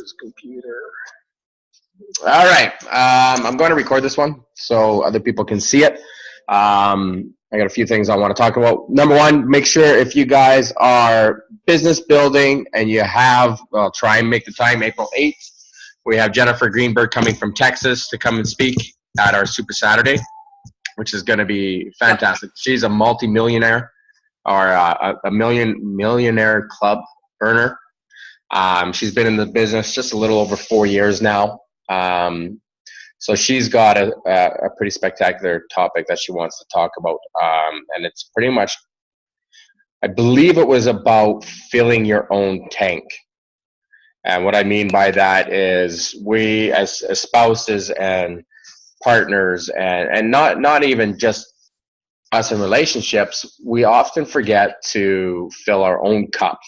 his computer. All right. I'm going to record this one so other people can see it. I got a few things I want to talk about. Number one, make sure if you guys are business building and you have, well, try and make the time, April 8th. We have Jennifer Greenberg coming from Texas to come and speak at our Super Saturday, which is going to be fantastic. She's a multi-millionaire or a millionaire club earner. She's been in the business just a little over 4 years now. So she's got a pretty spectacular topic that she wants to talk about. And it's pretty much, I believe it was about filling your own tank. And what I mean by that is we as spouses and partners and not even just us in relationships, we often forget to fill our own cup,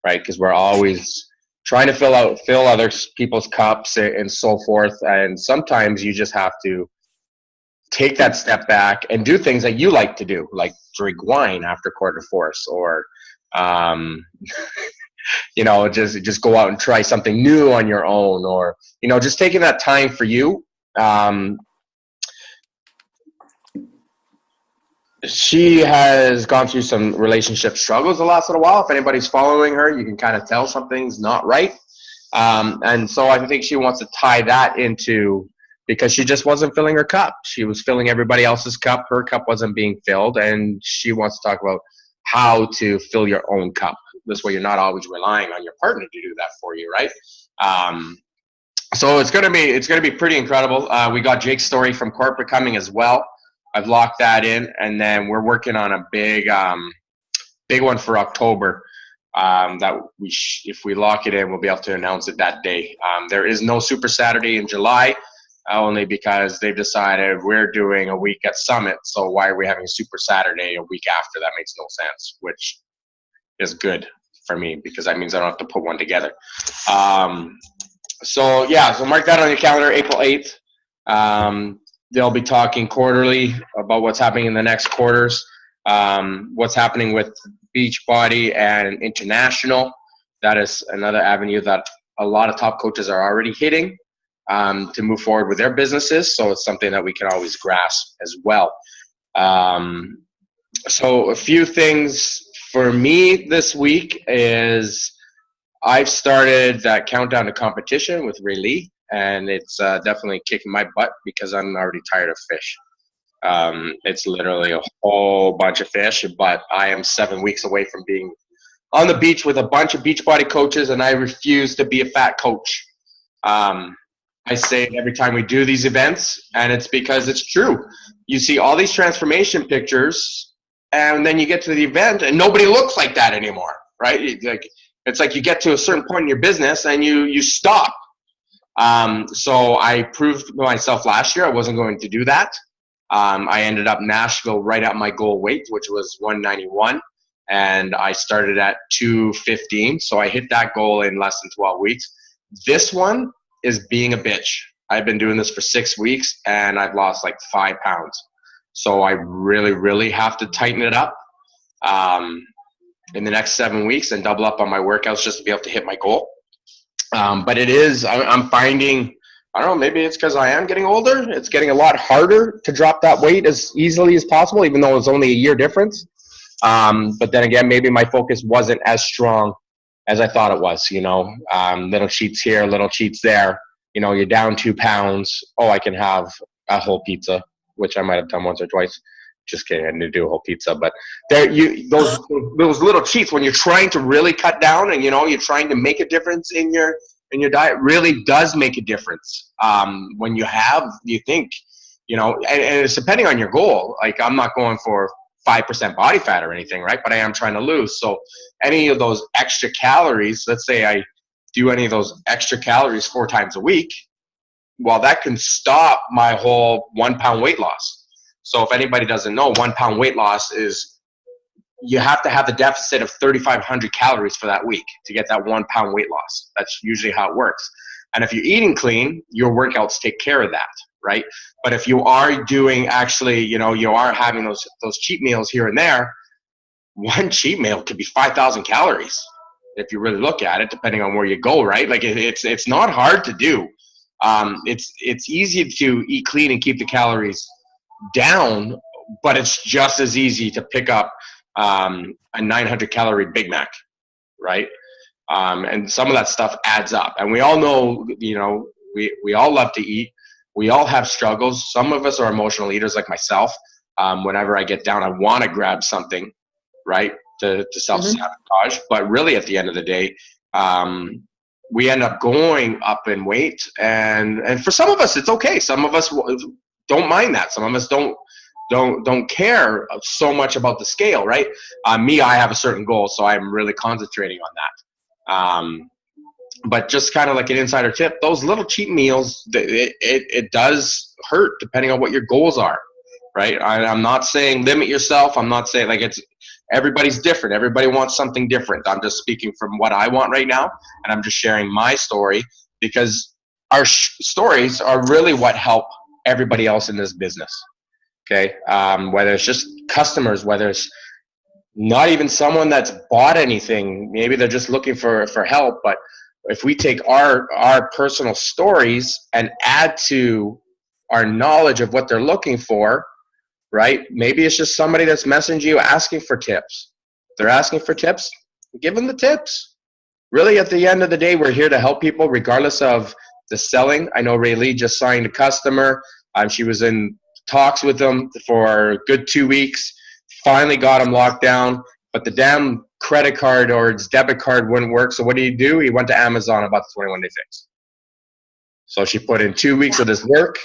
right? Because we're always trying to fill other people's cups and so forth. And sometimes you just have to take that step back and do things that you like to do, like drink wine after quarter force, or, just go out and try something new on your own, or, just taking that time for you. She has gone through some relationship struggles the last little while. If anybody's following her, you can kind of tell something's not right. And so I think she wants to tie that into, because she just wasn't filling her cup. She was filling everybody else's cup. Her cup wasn't being filled. And she wants to talk about how to fill your own cup. This way you're not always relying on your partner to do that for you, right? So it's gonna be pretty incredible. We got Jake Story from corporate coming as well. I've locked that in, and then we're working on a big one for October. That if we lock it in, we'll be able to announce it that day. There is no Super Saturday in July, only because they've decided we're doing a week at Summit. So why are we having Super Saturday a week after? That makes no sense, which is good for me because that means I don't have to put one together. So mark that on your calendar, April 8th. They'll be talking quarterly about what's happening in the next quarters, what's happening with Beachbody and International. That is another avenue that a lot of top coaches are already hitting to move forward with their businesses. So it's something that we can always grasp as well. So a few things for me this week is I've started that countdown to competition with Ray Lee. And it's definitely kicking my butt because I'm already tired of fish. It's literally a whole bunch of fish, but I am 7 weeks away from being on the beach with a bunch of Beachbody coaches, and I refuse to be a fat coach. I say it every time we do these events, and it's because it's true. You see all these transformation pictures, and then you get to the event, and nobody looks like that anymore, right? It's like you get to a certain point in your business, and you stop. So I proved to myself last year I wasn't going to do that. I ended up Nashville right at my goal weight, which was 191, and I started at 215. So I hit that goal in less than 12 weeks. This one is being a bitch. I've been doing this for 6 weeks and I've lost like 5 pounds. So I really, really have to tighten it up in the next 7 weeks and double up on my workouts just to be able to hit my goal. But I'm finding, I don't know, maybe it's because I am getting older. It's getting a lot harder to drop that weight as easily as possible, even though it's only a year difference. But then again, maybe my focus wasn't as strong as I thought it was, little cheats here, little cheats there. You're down 2 pounds. Oh, I can have a whole pizza, which I might have done once or twice. Just kidding, I didn't do a whole pizza, but those little cheats when you're trying to really cut down and you're trying to make a difference in your diet really does make a difference. When you think, and it's depending on your goal. Like I'm not going for 5% body fat or anything, right? But I am trying to lose. So any of those extra calories, let's say I do any of those extra calories 4 times a week, well, that can stop my whole 1 pound weight loss. So if anybody doesn't know, 1 pound weight loss is you have to have the deficit of 3,500 calories for that week to get that 1 pound weight loss. That's usually how it works. And if you're eating clean, your workouts take care of that, right? But if you are doing you are having those cheat meals here and there, one cheat meal could be 5,000 calories. if you really look at it, depending on where you go, right? Like it's not hard to do. It's easy to eat clean and keep the calories down, but it's just as easy to pick up a 900 calorie Big Mac, right? And some of that stuff adds up. And we all know, we all love to eat. We all have struggles. Some of us are emotional eaters like myself. Whenever I get down, I want to grab something, right, to self-sabotage. But really, at the end of the day, we end up going up in weight. And for some of us, it's okay. Some of us don't mind that. Some of us don't care so much about the scale, right? Me, I have a certain goal, so I'm really concentrating on that. But just kind of like an insider tip, those little cheat meals, it does hurt depending on what your goals are, right? I'm not saying limit yourself. I'm not saying everybody's different. Everybody wants something different. I'm just speaking from what I want right now, and I'm just sharing my story because our stories are really what help everybody else in this business. Okay, whether it's just customers, whether it's not even someone that's bought anything, maybe they're just looking for help. But if we take our personal stories and add to our knowledge of what they're looking for, right? Maybe it's just somebody that's messaging you asking for tips. They're asking for tips, give them the tips. Really, at the end of the day, we're here to help people regardless of the selling. I know Ray just signed a customer. She was in talks with them for a good 2 weeks, finally got him locked down, but the damn credit card or his debit card wouldn't work. So what did he do? He went to Amazon about the 21-day fix. So she put in 2 weeks of this work.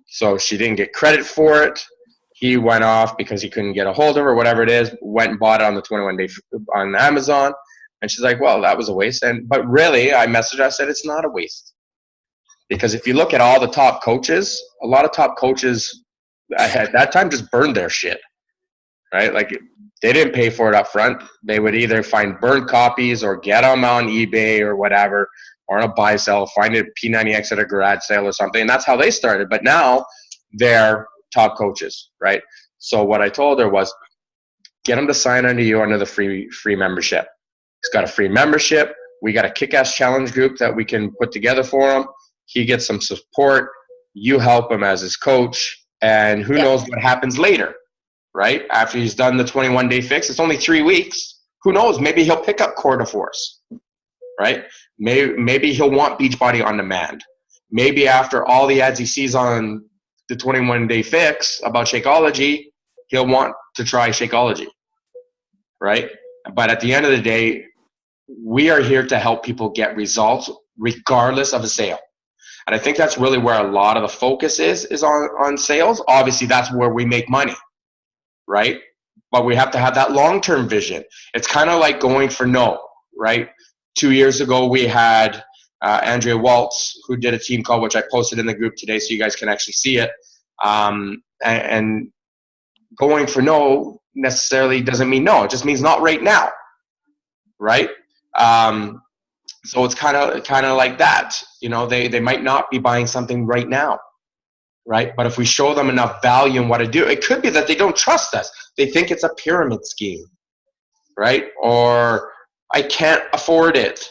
So she didn't get credit for it. He went off because he couldn't get a hold of her, whatever it is, went and bought it on the 21-day on Amazon. And she's like, well, that was a waste. But really, I messaged her, I said, it's not a waste. Because if you look at all the top coaches, a lot of top coaches at that time just burned their shit, right? Like they didn't pay for it up front. They would either find burned copies or get them on eBay or whatever, or on a buy sell, find a P90X at a garage sale or something. And that's how they started. But now they're top coaches, right? So what I told her was, get them to sign under you under the free membership. He's got a free membership. We got a kick-ass challenge group that we can put together for him. He gets some support. You help him as his coach. And who knows what happens later, right? After he's done the 21-day fix, it's only 3 weeks. Who knows? Maybe he'll pick up Core de Force, right? Maybe he'll want Beachbody on demand. Maybe after all the ads he sees on the 21-day fix about Shakeology, he'll want to try Shakeology, right? But at the end of the day, we are here to help people get results regardless of a sale. And I think that's really where a lot of the focus is on sales. Obviously, that's where we make money, right? But we have to have that long-term vision. It's kind of like going for no, right? 2 years ago, we had Andrea Waltz, who did a team call, which I posted in the group today so you guys can actually see it. And going for no necessarily doesn't mean no. It just means not right now, right? So it's kind of like that. You know, they might not be buying something right now, right? But if we show them enough value in what to do, it could be that they don't trust us. They think it's a pyramid scheme, right? Or I can't afford it.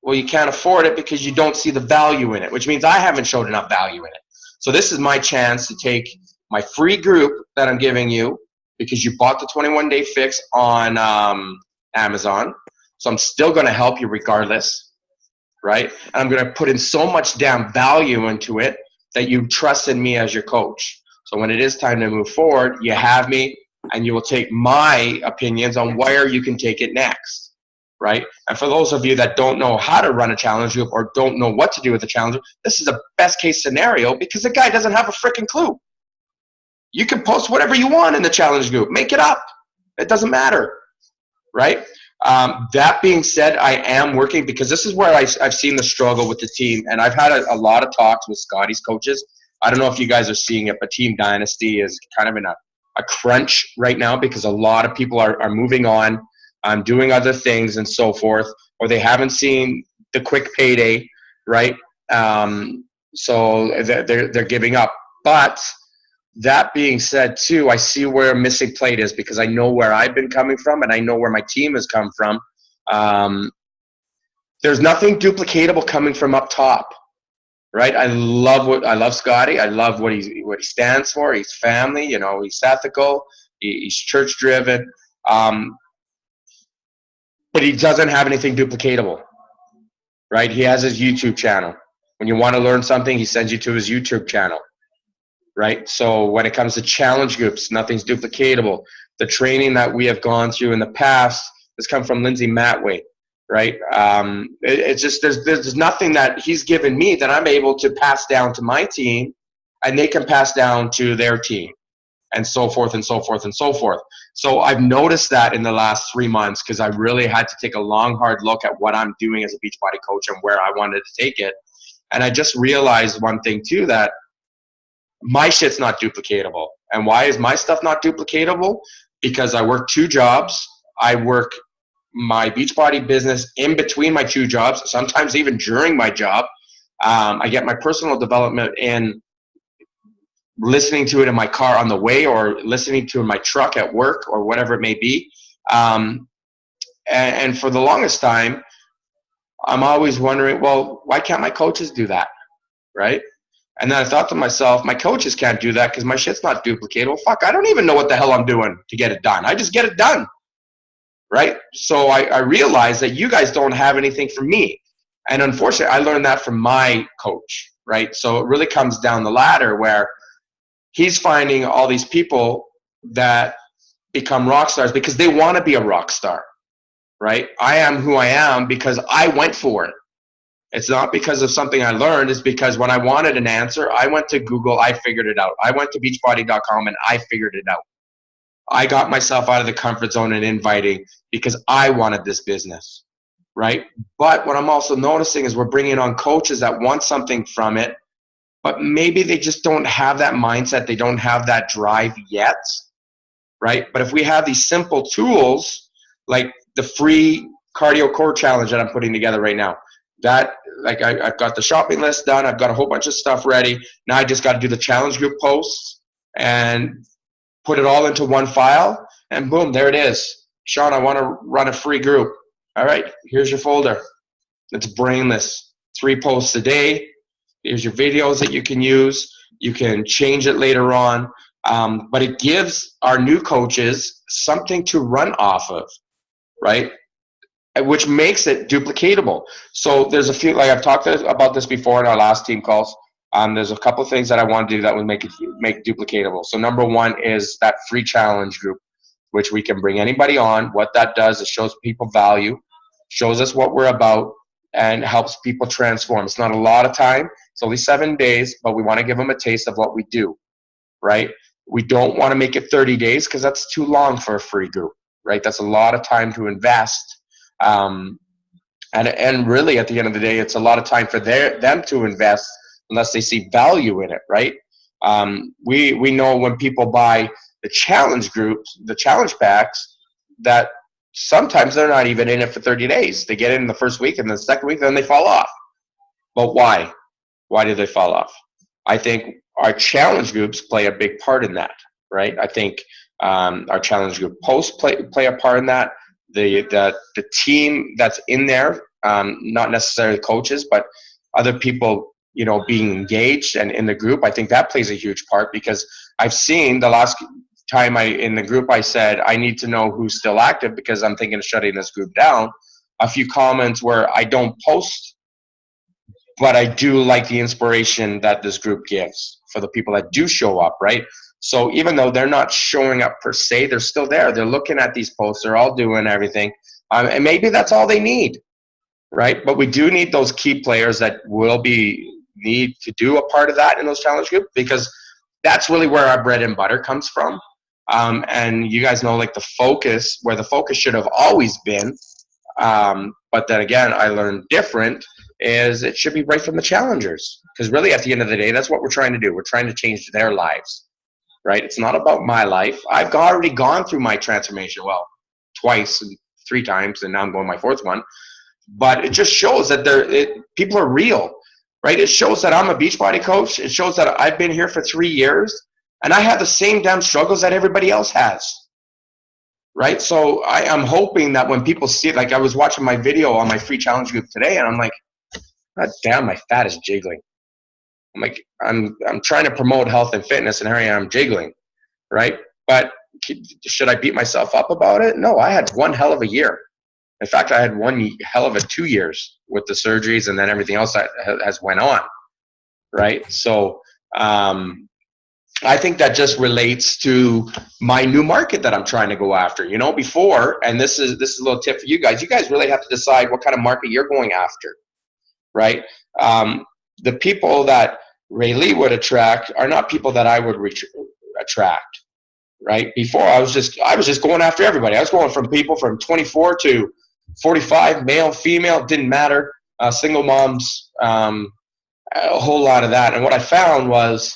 Well, you can't afford it because you don't see the value in it, which means I haven't showed enough value in it. So this is my chance to take my free group that I'm giving you because you bought the 21-day fix on Amazon. So I'm still going to help you regardless, right? And I'm going to put in so much damn value into it that you trust in me as your coach. So when it is time to move forward, you have me and you will take my opinions on where you can take it next, right? And for those of you that don't know how to run a challenge group or don't know what to do with a challenge group, this is a best case scenario because the guy doesn't have a freaking clue. You can post whatever you want in the challenge group. Make it up. It doesn't matter, right? That being said, I am working because this is where I've seen the struggle with the team, and I've had a lot of talks with Scotty's coaches. I don't know if you guys are seeing it, but Team Dynasty is kind of in a crunch right now because a lot of people are moving on, doing other things and so forth, or they haven't seen the quick payday, right? So they're giving up. But that being said, too, I see where a missing plate is because I know where I've been coming from and I know where my team has come from. There's nothing duplicatable coming from up top, right? I love Scotty. I love what he stands for. He's family, he's ethical, he's church driven, but he doesn't have anything duplicatable, right? He has his YouTube channel. When you want to learn something, he sends you to his YouTube channel, right? So when it comes to challenge groups, nothing's duplicatable. The training that we have gone through in the past has come from Lindsay Matway, right? It's just there's nothing that he's given me that I'm able to pass down to my team, and they can pass down to their team, and so forth and so forth and so forth. So I've noticed that in the last 3 months, because I really had to take a long, hard look at what I'm doing as a Beachbody coach and where I wanted to take it. And I just realized one thing too, that my shit's not duplicatable. And why is my stuff not duplicatable? Because I work 2 jobs. I work my Beachbody business in between my 2 jobs, sometimes even during my job. I get my personal development in listening to it in my car on the way, or listening to it in my truck at work, or whatever it may be. And for the longest time, I'm always wondering, well, why can't my coaches do that, right? And then I thought to myself, my coaches can't do that because my shit's not duplicatable. Fuck, I don't even know what the hell I'm doing to get it done. I just get it done, right? So I realized that you guys don't have anything for me. And unfortunately, I learned that from my coach, right? So it really comes down the ladder where he's finding all these people that become rock stars because they want to be a rock star, right? I am who I am because I went for it. It's not because of something I learned. It's because when I wanted an answer, I went to Google, I figured it out. I went to beachbody.com and I figured it out. I got myself out of the comfort zone and inviting because I wanted this business, right? But what I'm also noticing is we're bringing on coaches that want something from it, but maybe they just don't have that mindset. They don't have that drive yet, right? But if we have these simple tools, like the free cardio core challenge that I'm putting together right now, that, like, I've got the shopping list done. I've got a whole bunch of stuff ready. Now I just got to do the challenge group posts and put it all into one file, and boom, there it is. Sean, I want to run a free group. All right, here's your folder. It's brainless. 3 posts a day. Here's your videos that you can use. You can change it later on. But it gives our new coaches something to run off of, right? Which makes it duplicatable. So there's a few, like I've talked about this before in our last team calls. There's a couple of things that I want to do that would make it duplicatable. So number 1 is that free challenge group, which we can bring anybody on. What that does is shows people value, shows us what we're about, and helps people transform. It's not a lot of time. It's only 7 days, but we want to give them a taste of what we do, right? We don't want to make it 30 days because that's too long for a free group, right? That's a lot of time to invest. And really, at the end of the day, it's a lot of time for them to invest unless they see value in it, right? We know when people buy the challenge groups, the challenge packs, that sometimes they're not even in it for 30 days. They get in the first week, and the second week, then they fall off. But why? Why do they fall off? I think our challenge groups play a big part in that, right? I think our challenge group posts play a part in that. The team that's in there, not necessarily coaches, but other people, being engaged and in the group, I think that plays a huge part, because I've seen the last time in the group I said, I need to know who's still active because I'm thinking of shutting this group down. A few comments where I don't post, but I do like the inspiration that this group gives for the people that do show up, right? So even though they're not showing up per se, they're still there. They're looking at these posts. They're all doing everything. And maybe that's all they need, right? But we do need those key players that will need to do a part of that in those challenge groups, because that's really where our bread and butter comes from. And you guys know, like, where the focus should have always been. But then again, I learned different, is it should be right from the challengers. Because really, at the end of the day, that's what we're trying to do. We're trying to change their lives, right? It's not about my life. I've already gone through my transformation, well, twice and 3 times, and now I'm going my 4th one. But it just shows that people are real, right? It shows that I'm a Beachbody coach. It shows that I've been here for 3 years, and I have the same damn struggles that everybody else has, right? So I'm hoping that when people see it, like I was watching my video on my free challenge group today, and I'm like, God damn, my fat is jiggling. I'm like, I'm trying to promote health and fitness, and here I am jiggling, right? But should I beat myself up about it? No, I had one hell of a year. In fact, I had one hell of a 2 years with the surgeries and then everything else that has went on, right? So I think that just relates to my new market that I'm trying to go after. You know, before, and this is a little tip for you guys. You guys really have to decide what kind of market you're going after, right? The people that Rayleigh would attract are not people that I would attract, right? Before, I was just going after everybody. I was going from people from 24 to 45, male, female, didn't matter, single moms, a whole lot of that. And what I found was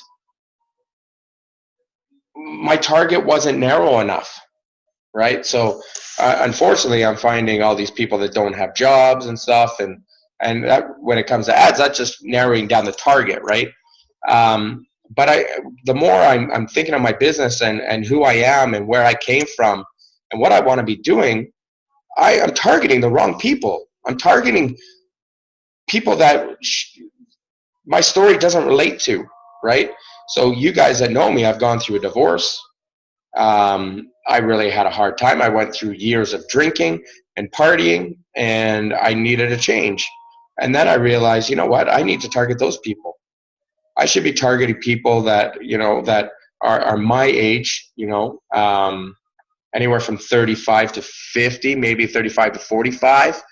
my target wasn't narrow enough, right? So unfortunately, I'm finding all these people that don't have jobs and stuff, and that, when it comes to ads, that's just narrowing down the target, right? But the more I'm thinking of my business and who I am and where I came from and what I want to be doing, I'm targeting the wrong people. I'm targeting people that my story doesn't relate to, right? So you guys that know me, I've gone through a divorce. I really had a hard time. I went through years of drinking and partying, and I needed a change. And then I realized, you know what? I need to target those people. I should be targeting people that, you know, that are my age, you know, anywhere from 35 to 50, maybe 35 to 45,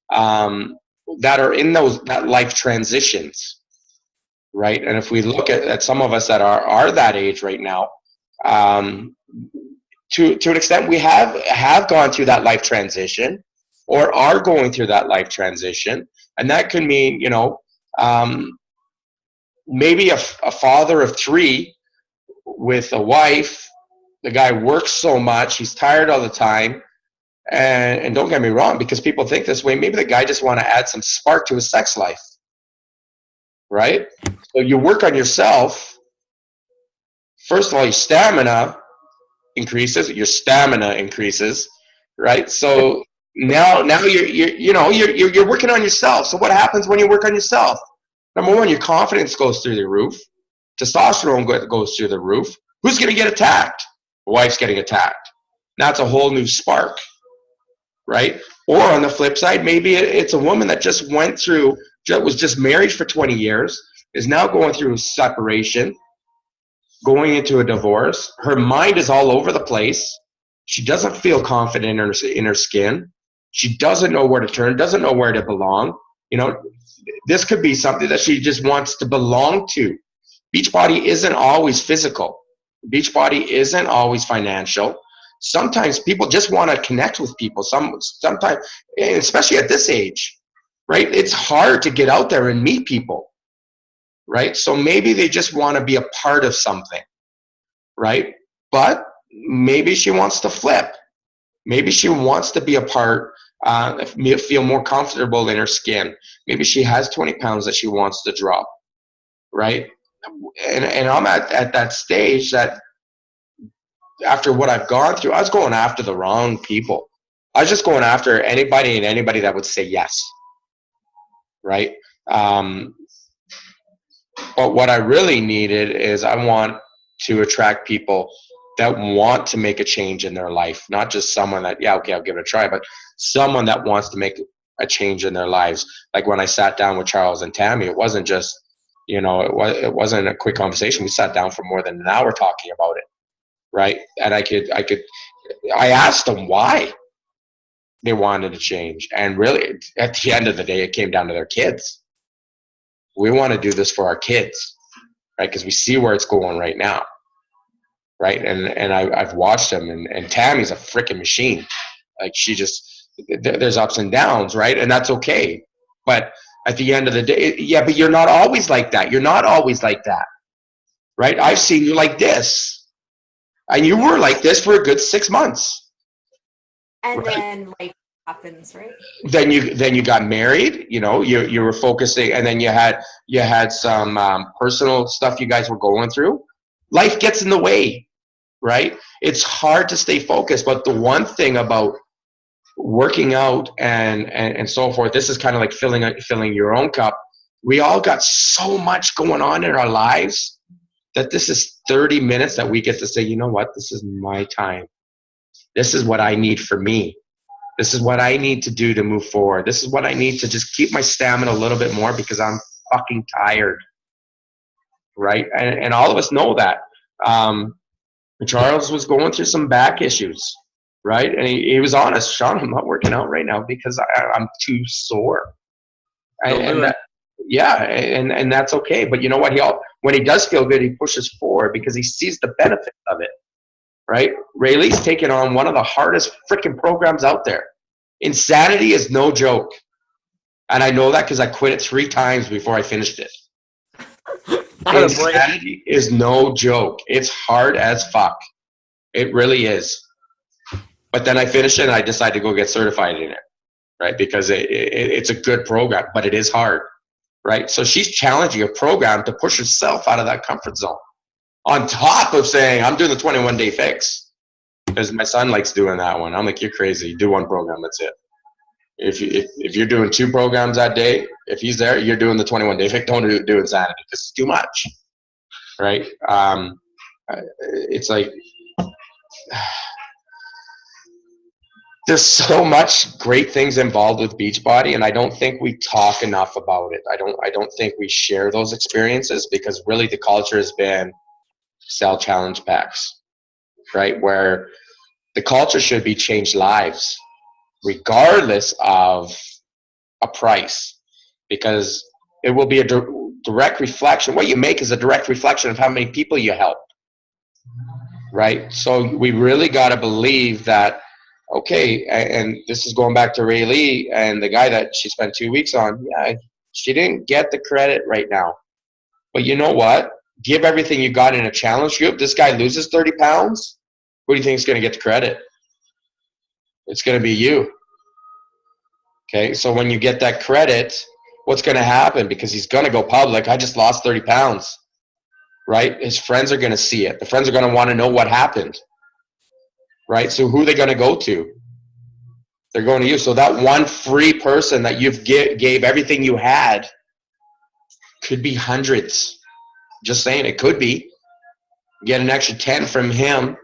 that are in that life transitions, right? And if we look at some of us that are that age right now, to an extent, we have gone through that life transition or are going through that life transition. And that could mean, you know, maybe a father of 3 with a wife. The guy works so much, he's tired all the time. And don't get me wrong, because people think this way, maybe the guy just want to add some spark to his sex life, right? So you work on yourself. First of all, your stamina increases, right? So now you're working on yourself. So what happens when you work on yourself? Number one, your confidence goes through the roof. Testosterone goes through the roof. Who's going to get attacked? The wife's getting attacked. Now it's a whole new spark, right? Or on the flip side, maybe it's a woman that was just married for 20 years, is now going through a separation, going into a divorce. Her mind is all over the place. She doesn't feel confident in her skin. She doesn't know where to turn, doesn't know where to belong. You know, this could be something that she just wants to belong to. Beachbody isn't always physical. Beachbody isn't always financial. Sometimes people just want to connect with people. Sometimes, especially at this age, right? It's hard to get out there and meet people, right? So maybe they just want to be a part of something, right? But maybe she wants to flip. Maybe she wants to be a part, feel more comfortable in her skin. Maybe she has 20 pounds that she wants to drop, right? And I'm at that stage that after what I've gone through, I was going after the wrong people. I was just going after anybody that would say yes, right? But what I really needed is I want to attract people that want to make a change in their life, not just someone that, yeah, okay, I'll give it a try, but someone that wants to make a change in their lives. Like when I sat down with Charles and Tammy, it wasn't just, you know, it wasn't a quick conversation. We sat down for more than an hour talking about it, right? And I asked them why they wanted to change. And really, at the end of the day, it came down to their kids. We want to do this for our kids, right? Because we see where it's going right now, right? And I've watched them, and Tammy's a freaking machine. Like there's ups and downs, right? And that's okay. But at the end of the day, yeah, but you're not always like that. You're not always like that, right? I've seen you like this, and you were like this for a good 6 months. And right? Then life happens, right? Then you got married. You know, you were focusing, and then you had some personal stuff you guys were going through. Life gets in the way, right? It's hard to stay focused. But the one thing about working out and so forth, this is kind of like filling your own cup. We all got so much going on in our lives that this is 30 minutes that we get to say, you know what, this is my time. This is what I need for me. This is what I need to do to move forward. This is what I need to just keep my stamina a little bit more because I'm fucking tired, right? And all of us know that. Charles was going through some back issues, right? And he was honest. Sean, I'm not working out right now because I'm too sore. And that's okay. But you know what? When he does feel good, he pushes forward because he sees the benefit of it, right? Ray Lee's taken on one of the hardest freaking programs out there. Insanity is no joke. And I know that because I quit it 3 times before I finished it. Insanity is no joke. It's hard as fuck. It really is. But then I finished it and I decided to go get certified in it, right? Because it's a good program, but it is hard, right? So she's challenging a program to push herself out of that comfort zone. On top of saying, I'm doing the 21-day fix. Because my son likes doing that one. I'm like, you're crazy. Do 1 program, that's it. If you're doing 2 programs that day, if he's there, you're doing the 21-day fix. Don't do insanity because it's too much, right? It's like there's so much great things involved with Beachbody, and I don't think we talk enough about it. I don't think we share those experiences because really the culture has been sell challenge packs, right? Where the culture should be change lives, regardless of a price, because it will be a direct reflection. What you make is a direct reflection of how many people you help, right? So we really got to believe that, okay, and this is going back to Ray Lee and the guy that she spent 2 weeks on. Yeah, she didn't get the credit right now. But you know what? Give everything you got in a challenge group. This guy loses 30 pounds. Who do you think is going to get the credit? It's going to be you. Okay, so when you get that credit, what's going to happen? Because he's going to go public. I just lost 30 pounds, right? His friends are going to see it. The friends are going to want to know what happened, right? So who are they going to go to? They're going to you. So that one free person that you've gave everything you had could be hundreds. Just saying, it could be. Get an extra 10 from him,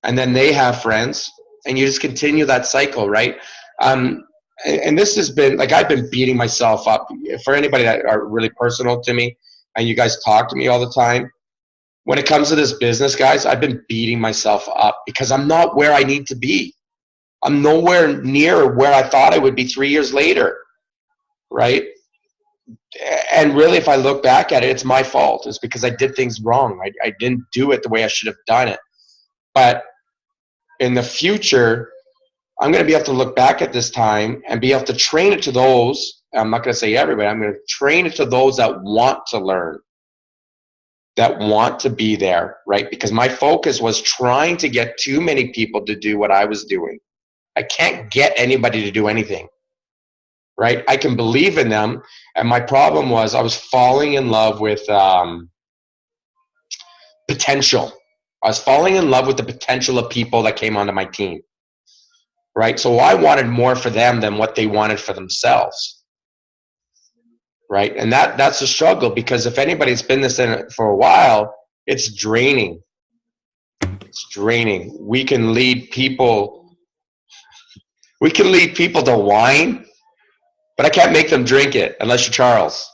and then they have friends, and you just continue that cycle, right? And this has been, like, I've been beating myself up. For anybody that are really personal to me, and you guys talk to me all the time, when it comes to this business, guys, I've been beating myself up because I'm not where I need to be. I'm nowhere near where I thought I would be 3 years later, right? And really, if I look back at it, it's my fault. It's because I did things wrong. I didn't do it the way I should have done it. But in the future, I'm going to be able to look back at this time and be able to train it to those. I'm not going to say everybody. I'm going to train it to those that want to learn, that want to be there, right? Because my focus was trying to get too many people to do what I was doing. I can't get anybody to do anything, right? I can believe in them. And my problem was I was falling in love with potential. I was falling in love with the potential of people that came onto my team, right? So I wanted more for them than what they wanted for themselves, right? And that's a struggle, because if anybody's been this in it for a while, it's draining. It's draining. We can lead people to wine, but I can't make them drink it unless you're Charles,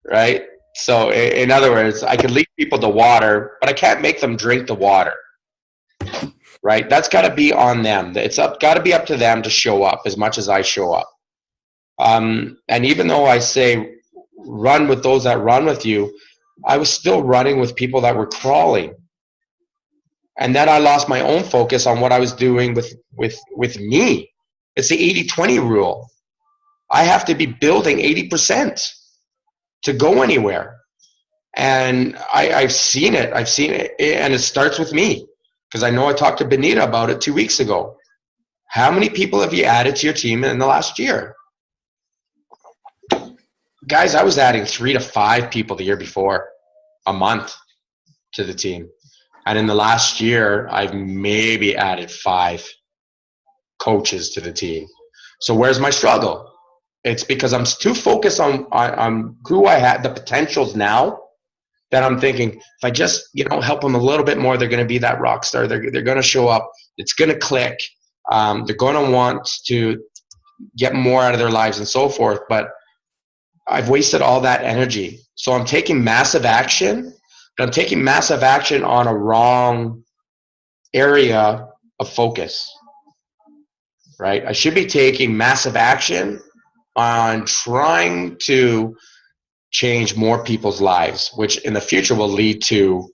right? So in other words, I can lead people to water, but I can't make them drink the water, right? That's got to be on them. It's got to be up to them to show up as much as I show up. And even though I say run with those that run with you, I was still running with people that were crawling. And then I lost my own focus on what I was doing with me. It's the 80-20 rule. I have to be building 80% to go anywhere. And I've seen it. And it starts with me, because I know I talked to Benita about it 2 weeks ago. How many people have you added to your team in the last year? Guys, I was adding 3 to 5 people the year before, a month to the team. And in the last year, I've maybe added 5 coaches to the team. So where's my struggle? It's because I'm too focused on who I had, the potentials now, that I'm thinking, if I just, help them a little bit more, they're going to be that rock star. They're going to show up. It's going to click. They're going to want to get more out of their lives and so forth. But I've wasted all that energy. So I'm taking massive action, but I'm taking massive action on a wrong area of focus, right? I should be taking massive action on trying to change more people's lives, which in the future will lead to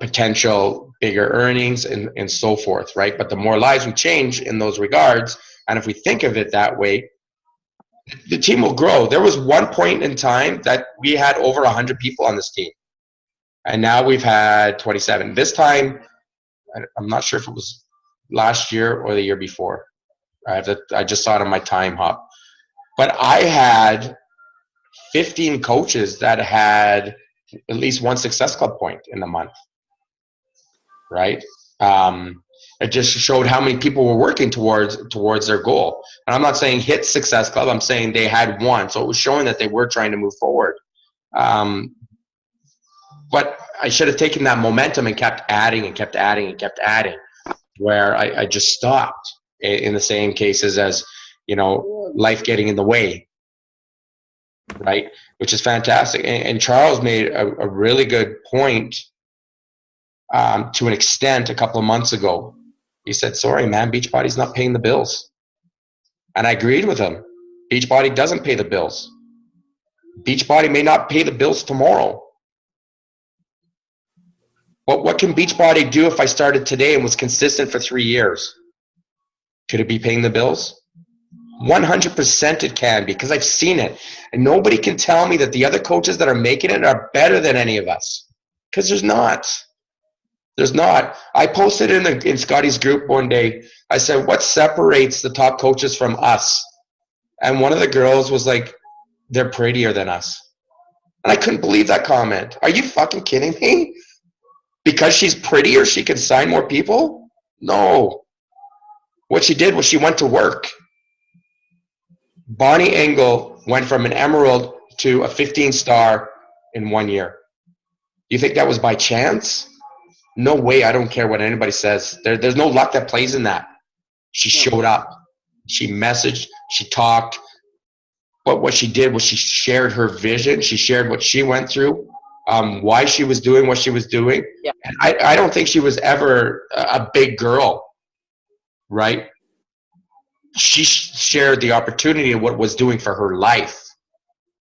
potential bigger earnings and so forth, right? But the more lives we change in those regards, and if we think of it that way, the team will grow. There was one point in time that we had over 100 people on this team, and now we've had 27. This time, I'm not sure if it was last year or the year before. I just saw it on my time hop. But I had 15 coaches that had at least one Success Club point in the month, right? It just showed how many people were working towards their goal. And I'm not saying hit Success Club. I'm saying they had one. So it was showing that they were trying to move forward. But I should have taken that momentum and kept adding and kept adding and kept adding, where I just stopped in the same cases as, life getting in the way, right? Which is fantastic. And Charles made a really good point to an extent a couple of months ago. He said, sorry, man, Beachbody's not paying the bills. And I agreed with him. Beachbody doesn't pay the bills. Beachbody may not pay the bills tomorrow. But what can Beachbody do if I started today and was consistent for 3 years? Could it be paying the bills? 100% it can, because I've seen it. And nobody can tell me that the other coaches that are making it are better than any of us. Because there's not. There's not. I posted in Scotty's group one day, I said, what separates the top coaches from us? And one of the girls was like, they're prettier than us. And I couldn't believe that comment. Are you fucking kidding me? Because she's prettier, she can sign more people? No. What she did was she went to work. Bonnie Engel went from an emerald to a 15-star in 1 year. You think that was by chance? No way. I don't care what anybody says. There's no luck that plays in that. She showed up. She messaged. She talked. But what she did was she shared her vision. She shared what she went through, why she was doing what she was doing. Yeah. And I don't think she was ever a big girl, right? She shared the opportunity and what it was doing for her life.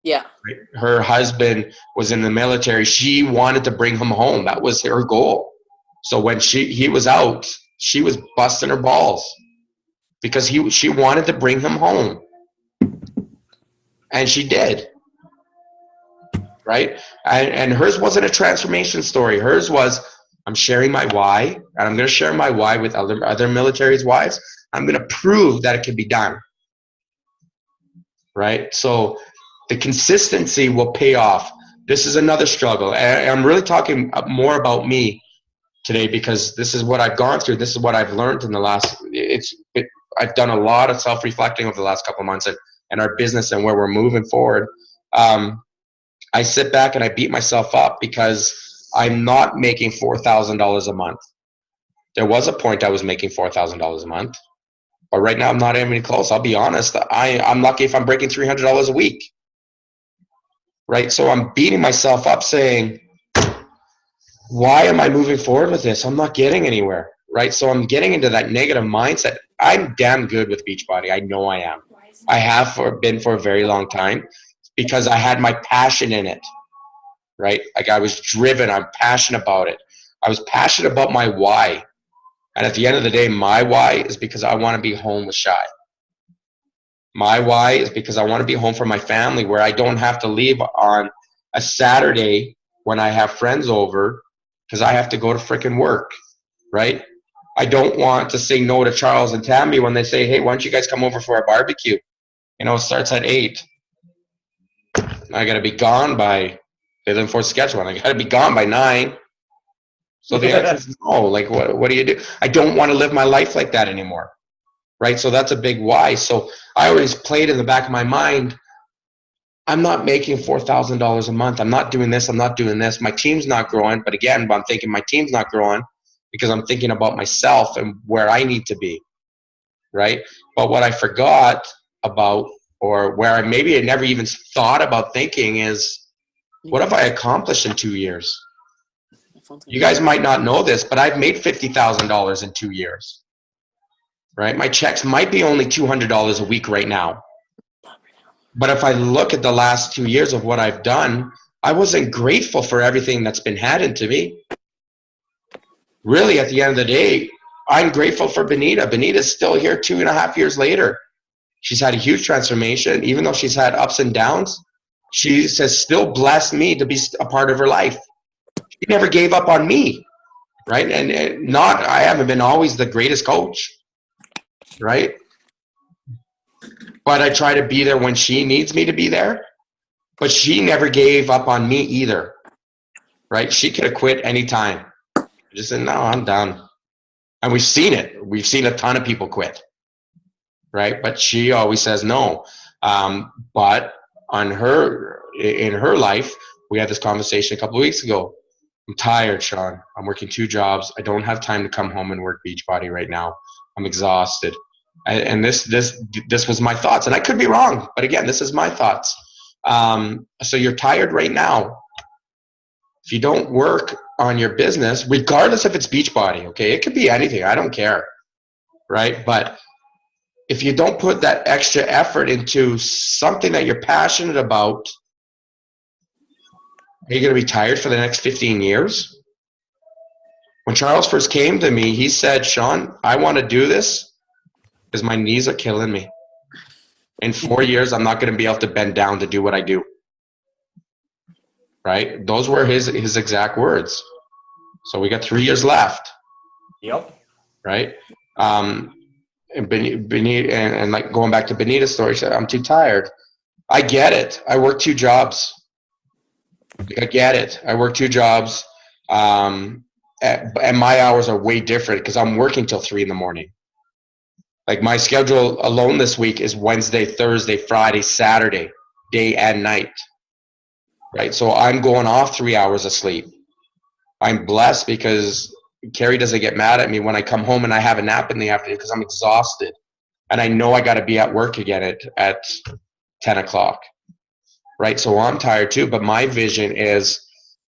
Yeah. Her husband was in the military. She wanted to bring him home. That was her goal. So when he was out, she was busting her balls because she wanted to bring him home. And she did. Right? And hers wasn't a transformation story. Hers was, I'm sharing my why, and I'm going to share my why with other military's wives. I'm going to prove that it can be done. Right? So the consistency will pay off. This is another struggle. And I'm really talking more about me today because this is what I've gone through. This is what I've learned in the last, I've done a lot of self-reflecting over the last couple of months and our business and where we're moving forward. I sit back and I beat myself up because I'm not making $4,000 a month. There was a point I was making $4,000 a month, but right now I'm not even close. I'll be honest. I'm lucky if I'm breaking $300 a week. Right? So I'm beating myself up saying, why am I moving forward with this? I'm not getting anywhere. Right? So I'm getting into that negative mindset. I'm damn good with Beachbody. I know I am. I have been for a very long time because I had my passion in it. Right? Like I was driven. I'm passionate about it. I was passionate about my why. And at the end of the day, my why is because I want to be home with Shai. My why is because I want to be home for my family where I don't have to leave on a Saturday when I have friends over because I have to go to frickin' work, right? I don't want to say no to Charles and Tammy when they say, hey, why don't you guys come over for a barbecue? It starts at 8. I got to be gone by, they live in Fort Saskatchewan. I got to be gone by 9. So the answer is no. Like, what do you do? I don't want to live my life like that anymore. Right? So that's a big why. So I always played in the back of my mind, I'm not making $4,000 a month. I'm not doing this. I'm not doing this. My team's not growing. But again, I'm thinking my team's not growing because I'm thinking about myself and where I need to be. Right? But what I forgot about, or where I never even thought about thinking, is what have I accomplished in 2 years? You guys might not know this, but I've made $50,000 in 2 years. Right? My checks might be only $200 a week right now. But if I look at the last 2 years of what I've done, I wasn't grateful for everything that's been handed to me. Really, at the end of the day, I'm grateful for Benita. Benita's still here 2.5 years later. She's had a huge transformation. Even though she's had ups and downs, she has still blessed me to be a part of her life. She never gave up on me, right? And I haven't been always the greatest coach, right? But I try to be there when she needs me to be there. But she never gave up on me either, right? She could have quit anytime. Just said, no, I'm done. And we've seen it. We've seen a ton of people quit, right? But she always says no. But in her life, we had this conversation a couple of weeks ago. I'm tired, Sean. I'm working 2 jobs. I don't have time to come home and work Beachbody right now. I'm exhausted. And this was my thoughts. And I could be wrong. But again, this is my thoughts. So you're tired right now. If you don't work on your business, regardless if it's Beachbody, okay? It could be anything. I don't care, right? But if you don't put that extra effort into something that you're passionate about, are you going to be tired for the next 15 years? When Charles first came to me, he said, Sean, I want to do this because my knees are killing me. In 4 years, I'm not going to be able to bend down to do what I do. Right? Those were his exact words. So we got 3 years left. Yep. Right? And Benita, and like going back to Benita's story, she said, I'm too tired. I get it. I work 2 jobs. I get it. I work 2 jobs. And my hours are way different because I'm working till 3 a.m. Like my schedule alone this week is Wednesday, Thursday, Friday, Saturday, day and night. Right? So I'm going off 3 hours of sleep. I'm blessed because Carrie doesn't get mad at me when I come home and I have a nap in the afternoon because I'm exhausted. And I know I got to be at work again at 10 o'clock. Right? So I'm tired too. But my vision is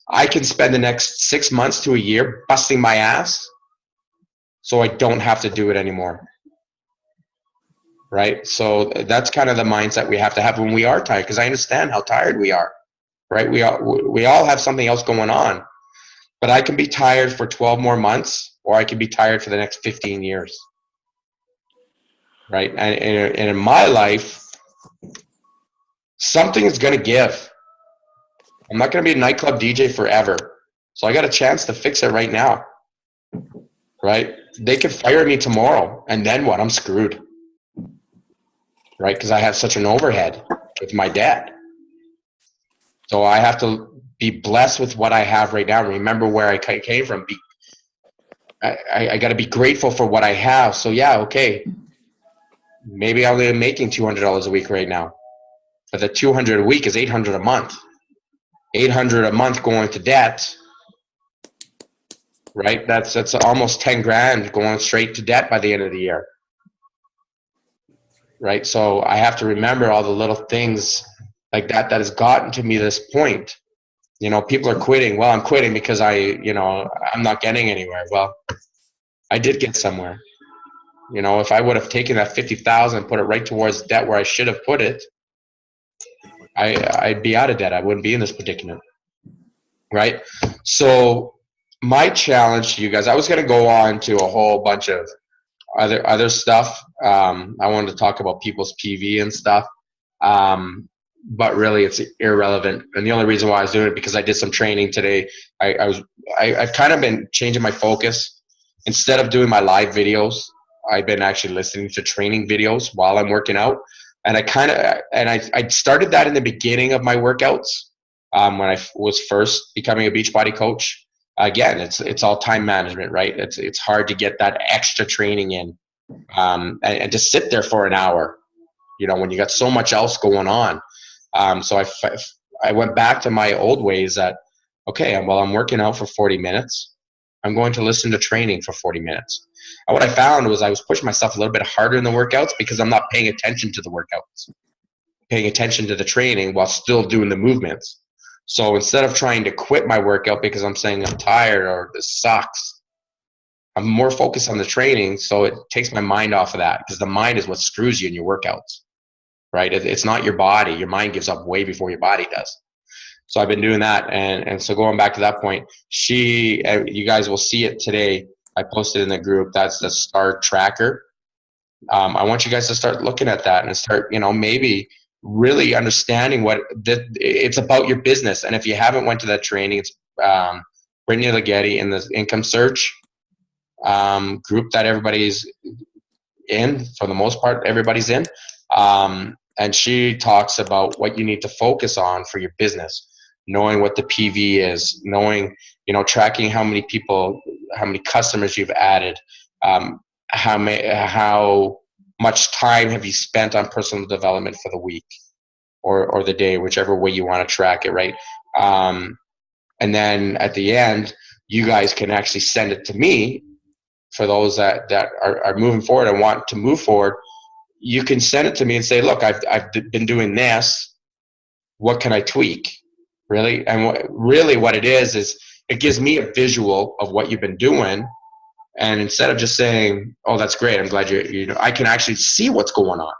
I can spend the next 6 months to a year busting my ass so I don't have to do it anymore. Right? So that's kind of the mindset we have to have when we are tired, because I understand how tired we are. Right? We all have something else going on. But I can be tired for 12 more months, or I can be tired for the next 15 years. Right? And in my life, something is going to give. I'm not going to be a nightclub DJ forever. So I got a chance to fix it right now. Right? They could fire me tomorrow, and then what? I'm screwed. Right? Because I have such an overhead with my dad. So I have to be blessed with what I have right now. Remember where I came from. I got to be grateful for what I have. So yeah, okay. Maybe I'm only making $200 a week right now. But the $200 a week is $800 a month. $800 a month going to debt. Right? That's almost 10 grand going straight to debt by the end of the year. Right? So I have to remember all the little things like that has gotten to me this point. You know, people are quitting. Well, I'm quitting because I'm not getting anywhere. Well, I did get somewhere. You know, if I would have taken that $50,000 and put it right towards debt where I should have put it, I'd be out of debt. I wouldn't be in this predicament. Right? So my challenge to you guys, I was going to go on to a whole bunch of other stuff. I wanted to talk about people's PV and stuff. But really it's irrelevant. And the only reason why I was doing it because I did some training today. I've kind of been changing my focus. Instead of doing my live videos, I've been actually listening to training videos while I'm working out. And I started that in the beginning of my workouts when I was first becoming a Beachbody coach. again, it's all time management, right? It's hard to get that extra training in, and to sit there for an hour, when you got so much else going on. So I went back to my old ways that, okay, well, I'm working out for 40 minutes. I'm going to listen to training for 40 minutes. And what I found was I was pushing myself a little bit harder in the workouts because I'm not paying attention to the workouts, paying attention to the training while still doing the movements. So instead of trying to quit my workout because I'm saying I'm tired or this sucks, I'm more focused on the training. So it takes my mind off of that, because the mind is what screws you in your workouts, right? It's not your body. Your mind gives up way before your body does. So I've been doing that. And so going back to that point, you guys will see it today. I posted in the group. That's the STAR tracker. I want you guys to start looking at that and start, maybe really understanding what it's about your business. And if you haven't went to that training, it's Brittany Ligeti in the Income Search group that everybody's in. For the most part, everybody's in. And she talks about what you need to focus on for your business, knowing what the PV is, knowing, tracking how many people, how many customers you've added, how much time have you spent on personal development for the week or the day, whichever way you want to track it, right? And then at the end, you guys can actually send it to me. For those that are moving forward and want to move forward, you can send it to me and say, look, I've been doing this. What can I tweak? Really? And what it is it gives me a visual of what you've been doing. And instead of just saying, oh, that's great, I'm glad I can actually see what's going on,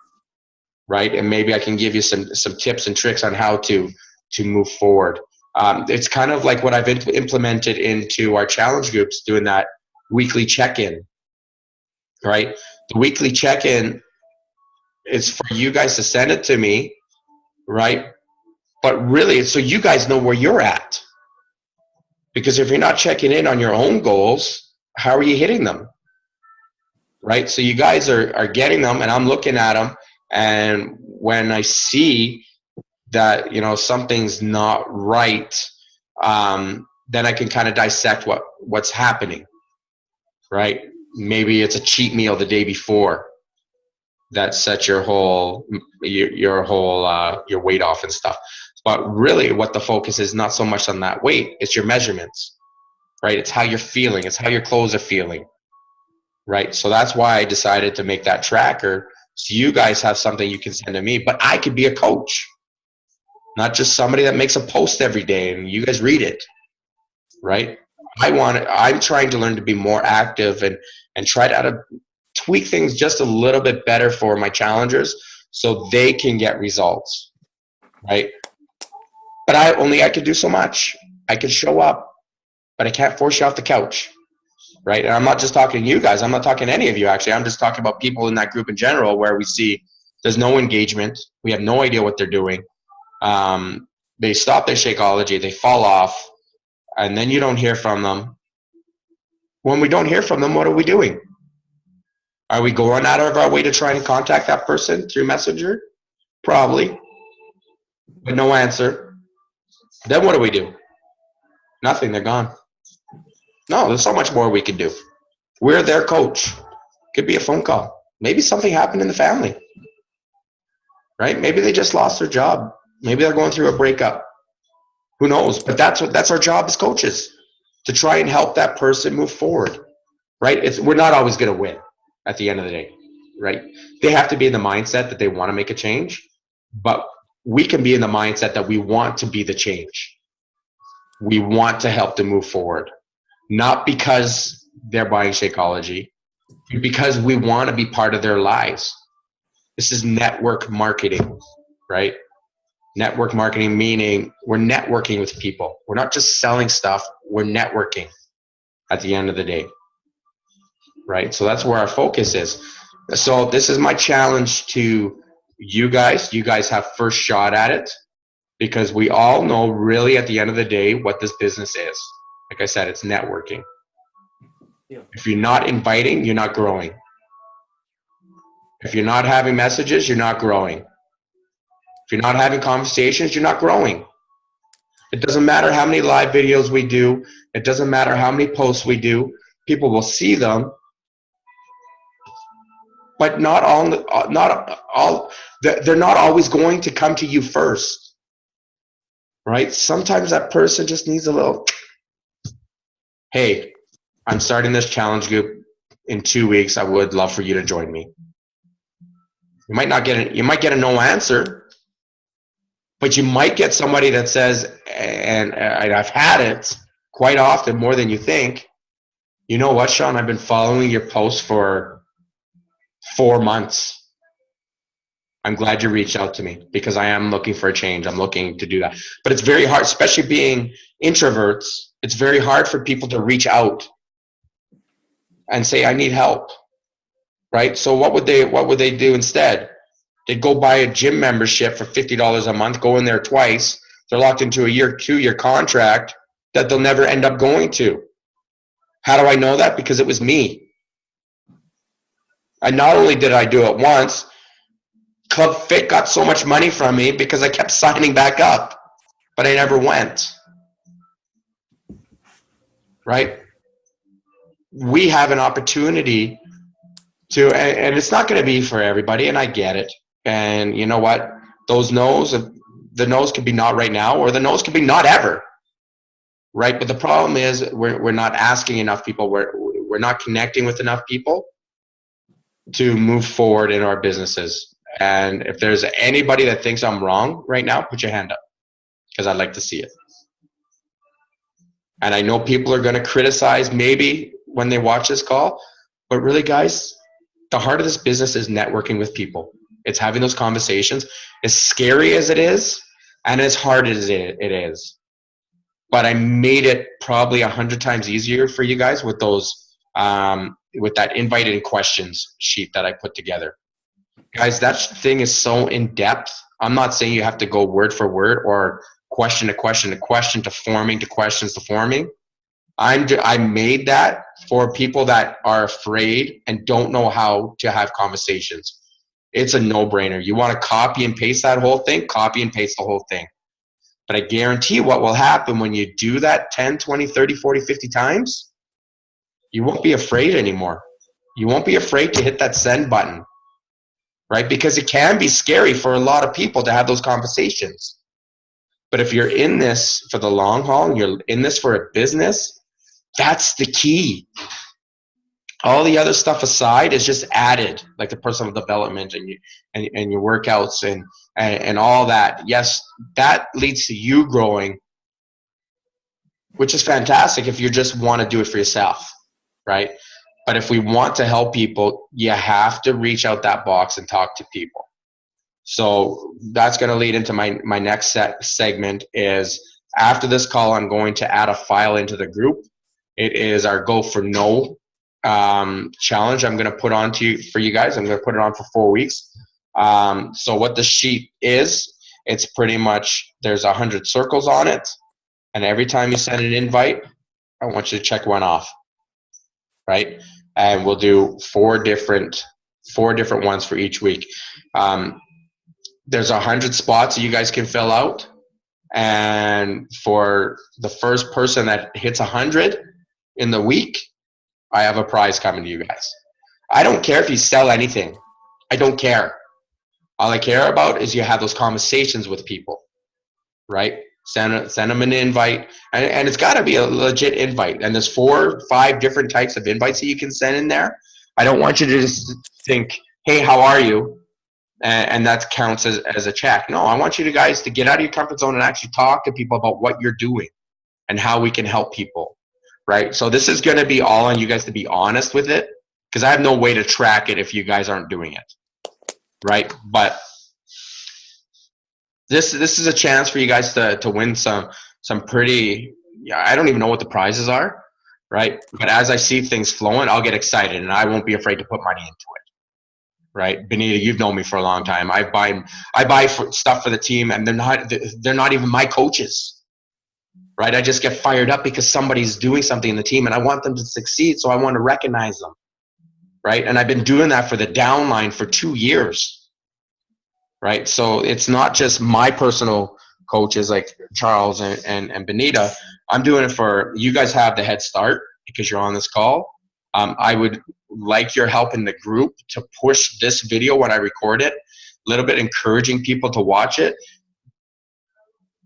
right? And maybe I can give you some tips and tricks on how to move forward. It's kind of like what I've implemented into our challenge groups, doing that weekly check-in, right? The weekly check-in is for you guys to send it to me, right? But really, it's so you guys know where you're at. Because if you're not checking in on your own goals, how are you hitting them? Right? So you guys are getting them, and I'm looking at them, and when I see that, something's not right, then I can kind of dissect what's happening, right? Maybe it's a cheat meal the day before that sets your whole your weight off and stuff. But really what the focus is not so much on that weight, it's your measurements, right? It's how you're feeling, it's how your clothes are feeling, right? So that's why I decided to make that tracker, so you guys have something you can send to me, but I could be a coach, not just somebody that makes a post every day and you guys read it, right? I'm trying to learn to be more active and try to tweak things just a little bit better for my challengers so they can get results, right? But I could do so much. I could show up, but I can't force you off the couch, right? And I'm not just talking to you guys. I'm not talking to any of you, actually. I'm just talking about people in that group in general, where we see there's no engagement. We have no idea what they're doing. They stop their Shakeology, they fall off, and then you don't hear from them. When we don't hear from them, what are we doing? Are we going out of our way to try and contact that person through Messenger? Probably. But no answer. Then what do we do? Nothing. They're gone. No, there's so much more we can do. We're their coach. Could be a phone call. Maybe something happened in the family, right? Maybe they just lost their job. Maybe they're going through a breakup. Who knows? But that's our job as coaches, to try and help that person move forward, right? We're not always going to win at the end of the day, right? They have to be in the mindset that they want to make a change, but we can be in the mindset that we want to be the change. We want to help them move forward, not because they're buying Shakeology, but because we want to be part of their lives. This is network marketing, right? Network marketing meaning we're networking with people. We're not just selling stuff, we're networking at the end of the day, right? So that's where our focus is. So this is my challenge to you guys. You guys have first shot at it, because we all know really at the end of the day what this business is. Like I said, it's networking. Yeah. If you're not inviting, you're not growing. If you're not having messages, you're not growing. If you're not having conversations, you're not growing. It doesn't matter how many live videos we do. It doesn't matter how many posts we do. People will see them, but not all. They're not always going to come to you first, right? Sometimes that person just needs a little, hey, I'm starting this challenge group in 2 weeks. I would love for you to join me. You might not get you might get a no answer, but you might get somebody that says, and I've had it quite often, more than you think. You know what, Sean? I've been following your posts for 4 months. I'm glad you reached out to me because I am looking for a change. I'm looking to do that. But it's very hard, especially being introverts. It's very hard for people to reach out and say, I need help, right? So what would they do instead? They'd go buy a gym membership for $50 a month, go in there twice. They're locked into a 2-year contract that they'll never end up going to. How do I know that? Because it was me. And not only did I do it once, Club Fit got so much money from me because I kept signing back up, but I never went. Right? We have an opportunity to, and it's not going to be for everybody, and I get it. And you know what? Those no's, the no's could be not right now, or the no's could be not ever. Right? But the problem is we're not asking enough people. We're not connecting with enough people to move forward in our businesses. And if there's anybody that thinks I'm wrong right now, put your hand up because I'd like to see it. And I know people are going to criticize maybe when they watch this call, but really, guys, the heart of this business is networking with people. It's having those conversations, as scary as it is and as hard as it is. But I made it probably 100 times easier for you guys with those, with that invite and questions sheet that I put together. Guys, that thing is so in depth. I'm not saying you have to go word for word or question to question to question to forming to questions to forming. I made that for people that are afraid and don't know how to have conversations. It's a no-brainer. You want to copy and paste that whole thing? Copy and paste the whole thing. But I guarantee what will happen when you do that 10, 20, 30, 40, 50 times, you won't be afraid anymore. You won't be afraid to hit that send button, right? Because it can be scary for a lot of people to have those conversations. But if you're in this for the long haul, and you're in this for a business, that's the key. All the other stuff aside is just added, like the personal development and your workouts and all that. Yes, that leads to you growing, which is fantastic if you just want to do it for yourself, right? But if we want to help people, you have to reach out that box and talk to people. So that's going to lead into my next segment is after this call, I'm going to add a file into the group. It is our Go for No challenge I'm going to put on for you guys. I'm going to put it on for 4 weeks. So what the sheet is, it's pretty much, there's 100 circles on it. And every time you send an invite, I want you to check one off, right? And we'll do four different ones for each week. There's 100 spots that you guys can fill out. And for the first person that hits 100 in the week, I have a prize coming to you guys. I don't care if you sell anything. I don't care. All I care about is you have those conversations with people, right? Send them an invite. And it's got to be a legit invite. And there's 4 or 5 different types of invites that you can send in there. I don't want you to just think, hey, how are you? And that counts as a check. No, I want you guys to get out of your comfort zone and actually talk to people about what you're doing and how we can help people, right? So this is going to be all on you guys to be honest with it because I have no way to track it if you guys aren't doing it, right? But this is a chance for you guys to win some pretty, I don't even know what the prizes are, right? But as I see things flowing, I'll get excited and I won't be afraid to put money into it. Right, Benita, you've known me for a long time. I buy stuff for the team, and they're not even my coaches. Right, I just get fired up because somebody's doing something in the team, and I want them to succeed, so I want to recognize them. Right, and I've been doing that for the downline for 2 years. Right, so it's not just my personal coaches like Charles and Benita. I'm doing it for you guys. Have the head start because you're on this call. I would like your help in the group to push this video when I record it, a little bit encouraging people to watch it.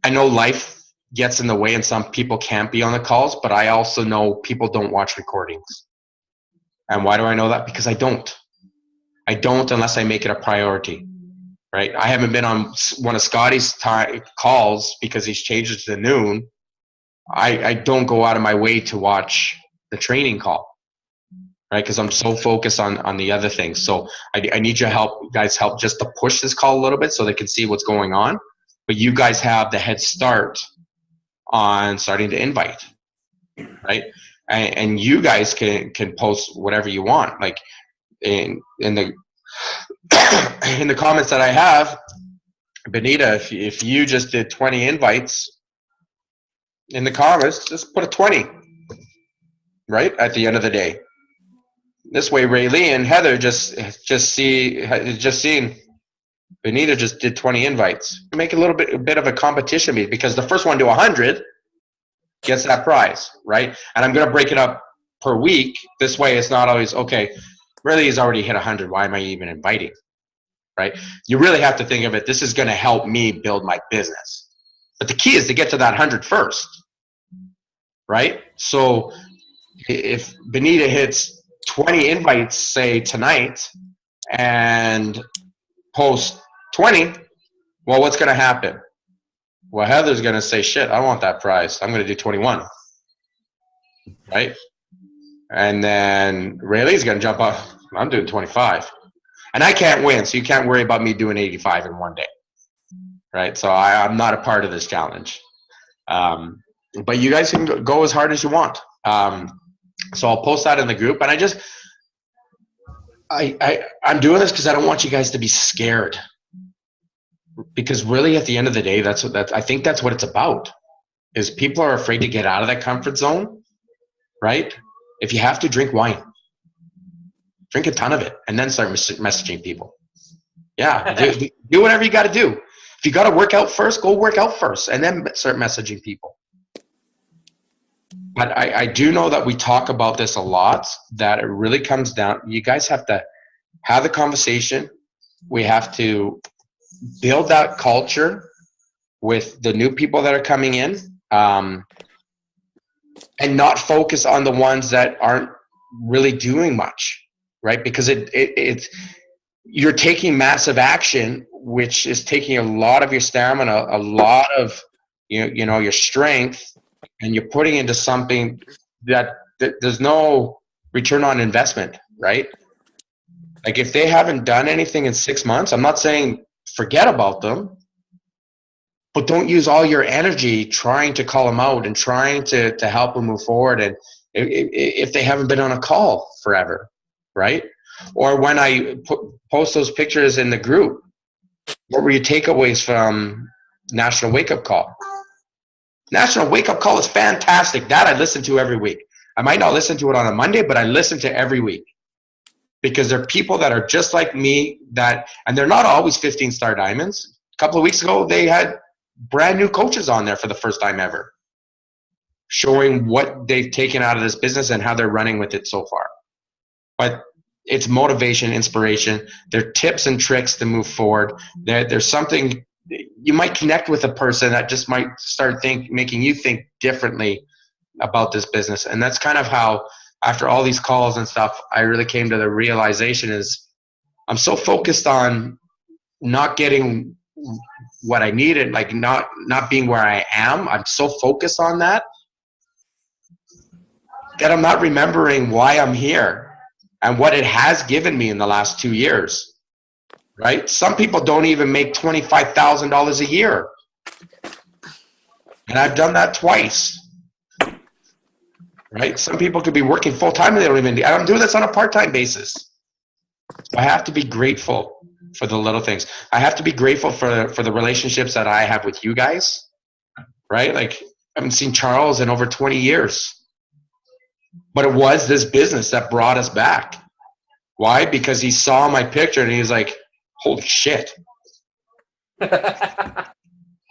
I know life gets in the way and some people can't be on the calls, but I also know people don't watch recordings. And why do I know that? Because I don't unless I make it a priority, right? I haven't been on one of Scotty's calls because he's changed it to noon. I don't go out of my way to watch the training call, right? Because I'm so focused on the other things. So I need your help, guys, help just to push this call a little bit so they can see what's going on. But you guys have the head start on starting to invite, right? And you guys can post whatever you want. Like in the in the comments that I have, Benita, if you just did 20 invites in the comments, just put a 20, right? At the end of the day. This way, Raylee and Heather just seeing Benita just did 20 invites. Make a bit of a competition because the first one to 100 gets that prize, right? And I'm going to break it up per week. This way, it's not always, okay, really he's already hit 100. Why am I even inviting, right? You really have to think of it. This is going to help me build my business. But the key is to get to that 100 first, right? So if Benita hits 20 invites, say, tonight, and post 20, well, what's going to happen? Well, Heather's going to say, shit, I want that prize. I'm going to do 21, right? And then Rayleigh's going to jump up. I'm doing 25. And I can't win, so you can't worry about me doing 85 in one day, right? So I'm not a part of this challenge. But you guys can go as hard as you want. So I'll post that in the group. And I'm doing this because I don't want you guys to be scared. Because really, at the end of the day, I think that's what it's about. Is people are afraid to get out of that comfort zone, right? If you have to, drink wine, drink a ton of it, and then start messaging people. Yeah, do whatever you got to do. If you got to work out first, go work out first, and then start messaging people. But I do know that we talk about this a lot. That it really comes down. You guys have to have the conversation. We have to build that culture with the new people that are coming in, and not focus on the ones that aren't really doing much, right? Because you're taking massive action, which is taking a lot of your stamina, a lot of your strength, and you're putting into something that there's no return on investment, right? Like if they haven't done anything in 6 months, I'm not saying forget about them, but don't use all your energy trying to call them out and trying to help them move forward. And if they haven't been on a call forever, right? Or when I post those pictures in the group, what were your takeaways from National Wake Up Call? National Wake Up Call is fantastic. That I listen to every week. I might not listen to it on a Monday, but I listen to every week. Because there are people that are just like me and they're not always 15-star diamonds. A couple of weeks ago, they had brand new coaches on there for the first time ever, showing what they've taken out of this business and how they're running with it so far. But it's motivation, inspiration. They're tips and tricks to move forward. There's something you might connect with a person that just might start making you think differently about this business. And that's kind of how, after all these calls and stuff, I really came to the realization is I'm so focused on not getting what I needed, like not being where I am. I'm so focused on that I'm not remembering why I'm here and what it has given me in the last 2 years, right? Some people don't even make $25,000 a year. And I've done that twice. Right? Some people could be working full time and they don't even. I'm doing this on a part-time basis. So I have to be grateful for the little things. I have to be grateful for the relationships that I have with you guys. Right? Like I haven't seen Charles in over 20 years. But it was this business that brought us back. Why? Because he saw my picture and he was like, "Holy shit."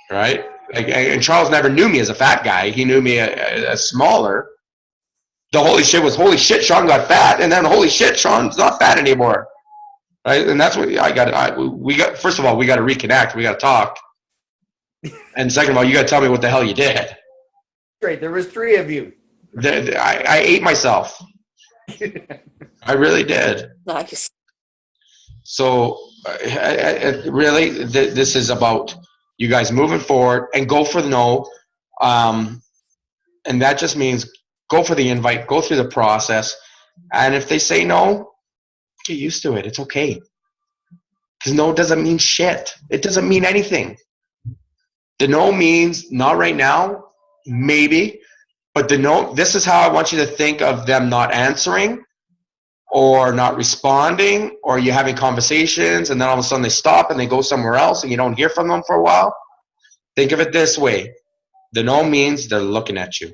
right? Like, and Charles never knew me as a fat guy. He knew me as smaller. The holy shit was, holy shit, Sean got fat, and then holy shit, Sean's not fat anymore, right? And that's what we got. First of all, we got to reconnect. We got to talk. And second of all, you got to tell me what the hell you did. Great. There was 3 of you. I ate myself. I really did. Nice. So really, this is about you guys moving forward and go for the no. And that just means go for the invite, go through the process. And if they say no, get used to it. It's okay. Because no doesn't mean shit. It doesn't mean anything. The no means not right now, maybe. But the no, this is how I want you to think of them not answering or not responding, or you having conversations and then all of a sudden they stop and they go somewhere else and you don't hear from them for a while. Think of it this way. The no means they're looking at you.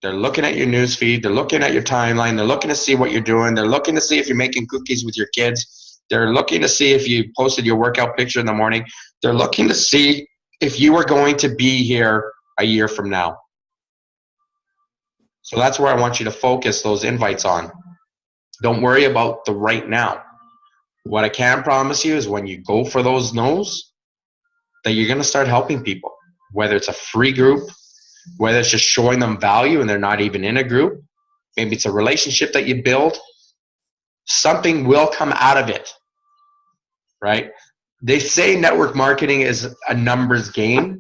They're looking at your news feed. They're looking at your timeline. They're looking to see what you're doing. They're looking to see if you're making cookies with your kids. They're looking to see if you posted your workout picture in the morning. They're looking to see if you are going to be here a year from now. So that's where I want you to focus those invites on. Don't worry about the right now. What I can promise you is when you go for those no's, that you're going to start helping people, whether it's a free group, whether it's just showing them value and they're not even in a group. Maybe it's a relationship that you build. Something will come out of it, right? They say network marketing is a numbers game.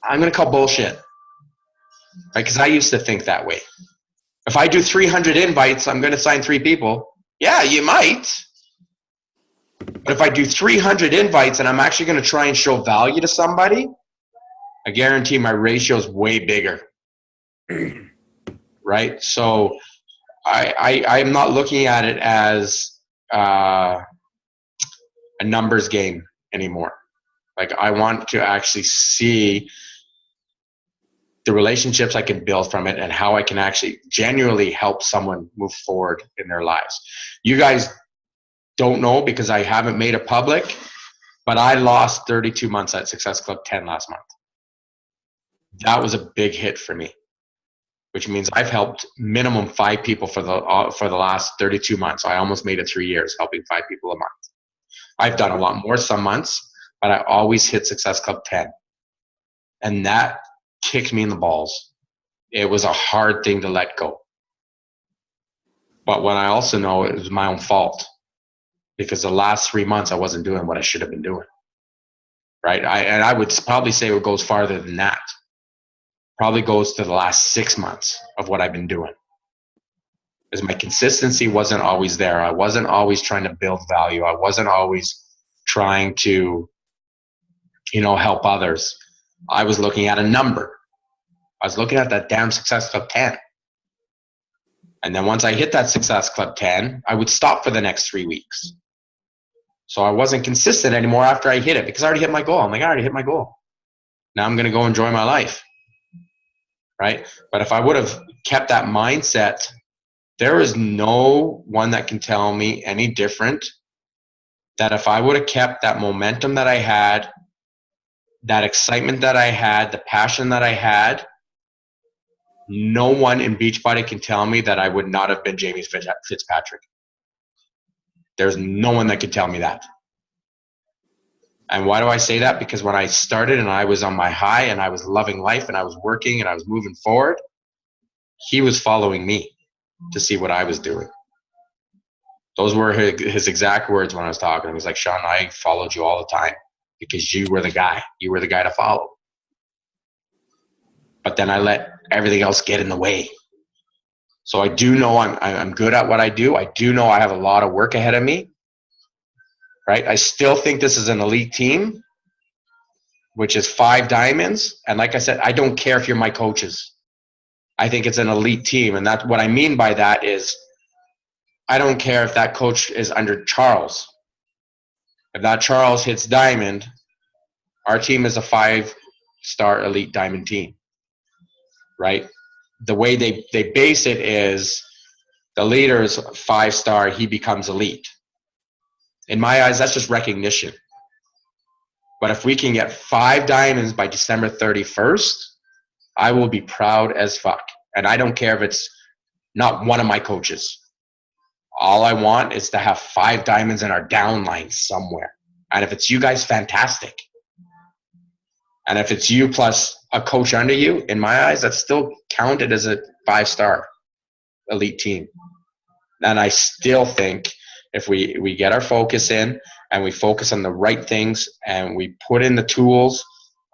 I'm going to call bullshit, right? Because I used to think that way. If I do 300 invites, I'm going to sign 3 people. Yeah, you might. But if I do 300 invites and I'm actually going to try and show value to somebody, I guarantee my ratio is way bigger. Right? So I'm not looking at it as a numbers game anymore. Like, I want to actually see the relationships I can build from it and how I can actually genuinely help someone move forward in their lives. You guys don't know because I haven't made it public, but I lost 32 months at Success Club 10 last month. That was a big hit for me, which means I've helped minimum 5 people for the last 32 months. I almost made it 3 years helping 5 people a month. I've done a lot more some months, but I always hit Success Club 10. And that kicked me in the balls. It was a hard thing to let go. But what I also know, it was my own fault, because the last 3 months I wasn't doing what I should have been doing. Right? And I would probably say it goes farther than that. Probably goes to the last 6 months of what I've been doing. Because my consistency wasn't always there. I wasn't always trying to build value. I wasn't always trying to, help others. I was looking at a number. I was looking at that damn Success Club 10. And then once I hit that Success Club 10, I would stop for the next 3 weeks. So I wasn't consistent anymore after I hit it, because I already hit my goal. I'm like, I already hit my goal. Now I'm going to go enjoy my life. Right? But if I would have kept that mindset, there is no one that can tell me any different. That if I would have kept that momentum that I had, that excitement that I had, the passion that I had, no one in Beachbody can tell me that I would not have been Jamie Fitzpatrick. There's no one that could tell me that. And why do I say that? Because when I started and I was on my high and I was loving life and I was working and I was moving forward, he was following me to see what I was doing. Those were his exact words when I was talking. He was like, Sean, I followed you all the time because you were the guy. You were the guy to follow. But then I let everything else get in the way. So I do know I'm good at what I do. I do know I have a lot of work ahead of me. Right? I still think this is an elite team, which is 5 diamonds. And like I said, I don't care if you're my coaches. I think it's an elite team. And that's what I mean by that is I don't care if that coach is under Charles. If that Charles hits diamond, our team is a 5-star elite diamond team. Right? The way they base it is the leader is 5-star, he becomes elite. In my eyes, that's just recognition. But if we can get 5 diamonds by December 31st, I will be proud as fuck. And I don't care if it's not one of my coaches. All I want is to have 5 diamonds in our downline somewhere. And if it's you guys, fantastic. And if it's you plus a coach under you, in my eyes, that's still counted as a 5-star elite team. And I still think if we get our focus in and we focus on the right things and we put in the tools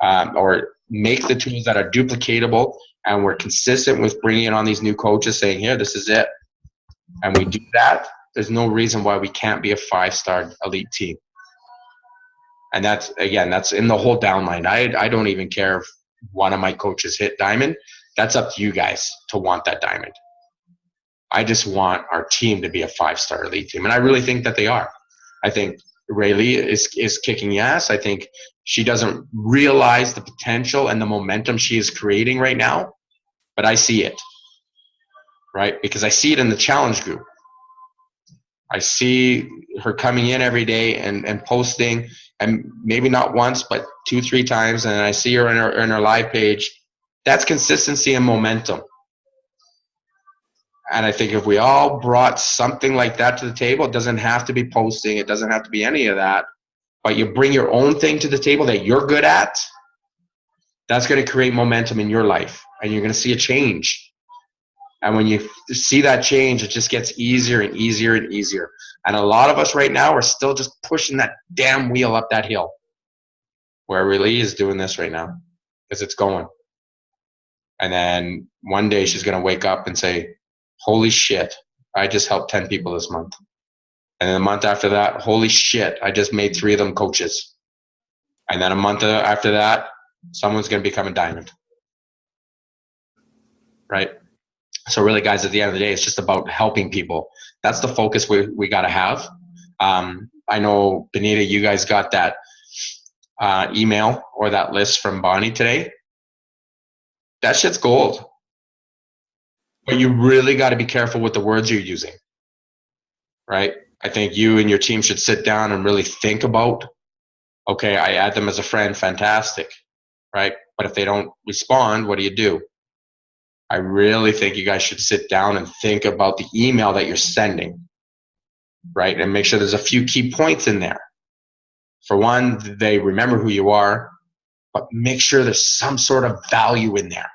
or make the tools that are duplicatable, and we're consistent with bringing on these new coaches saying, here, this is it. And we do that, there's no reason why we can't be a 5-star elite team. And that's in the whole downline. I don't even care if one of my coaches hit diamond. That's up to you guys to want that diamond. I just want our team to be a 5-star elite team. And I really think that they are. I think Rayleigh is kicking ass. I think she doesn't realize the potential and the momentum she is creating right now, but I see it, right? Because I see it in the challenge group. I see her coming in every day and posting, and maybe not once, but 2-3 times, and I see her in her live page. That's consistency and momentum. And I think if we all brought something like that to the table, it doesn't have to be posting, it doesn't have to be any of that, but you bring your own thing to the table that you're good at, that's going to create momentum in your life, and you're going to see a change. And when you see that change, it just gets easier and easier and easier. And a lot of us right now are still just pushing that damn wheel up that hill, where Rayleigh is doing this right now because it's going. And then one day she's going to wake up and say, holy shit, I just helped 10 people this month. And then a month after that, holy shit, I just made 3 of them coaches. And then a month after that, someone's going to become a diamond. Right? So really, guys, at the end of the day, it's just about helping people. That's the focus we got to have. I know, Benita, you guys got that email or that list from Bonnie today. That shit's gold. But you really got to be careful with the words you're using, right? I think you and your team should sit down and really think about, okay, I add them as a friend, fantastic, right? But if they don't respond, what do? I really think you guys should sit down and think about the email that you're sending, right? And make sure there's a few key points in there. For one, they remember who you are, but make sure there's some sort of value in there,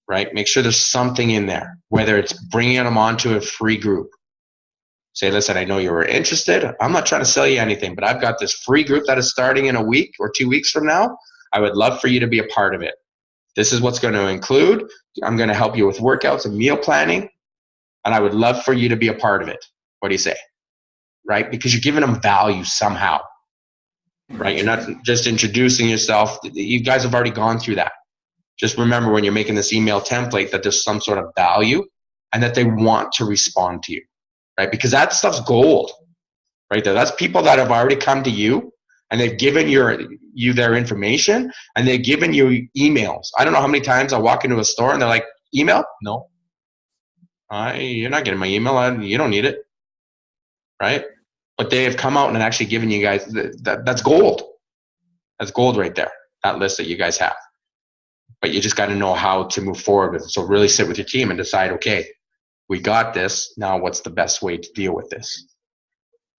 right? Make sure there's something in there, whether it's bringing them onto a free group. Say, listen, I know you were interested. I'm not trying to sell you anything, but I've got this free group that is starting in a week or 2 weeks from now. I would love for you to be a part of it. This is what's going to include. I'm going to help you with workouts and meal planning, and I would love for you to be a part of it. What do you say? Right? Because you're giving them value somehow, right? You're not just introducing yourself. You guys have already gone through that. Just remember when you're making this email template that there's some sort of value and that they want to respond to you, right? Because that stuff's gold right there. That's people that have already come to you and they've given you their information, and they've given you emails. I don't know how many times I walk into a store and they're like, email? No. You're not getting my email. You don't need it. Right? But they have come out and actually given you guys, that's gold. That's gold right there, that list that you guys have. But you just got to know how to move forward with it. So really sit with your team and decide, okay, we got this. Now what's the best way to deal with this?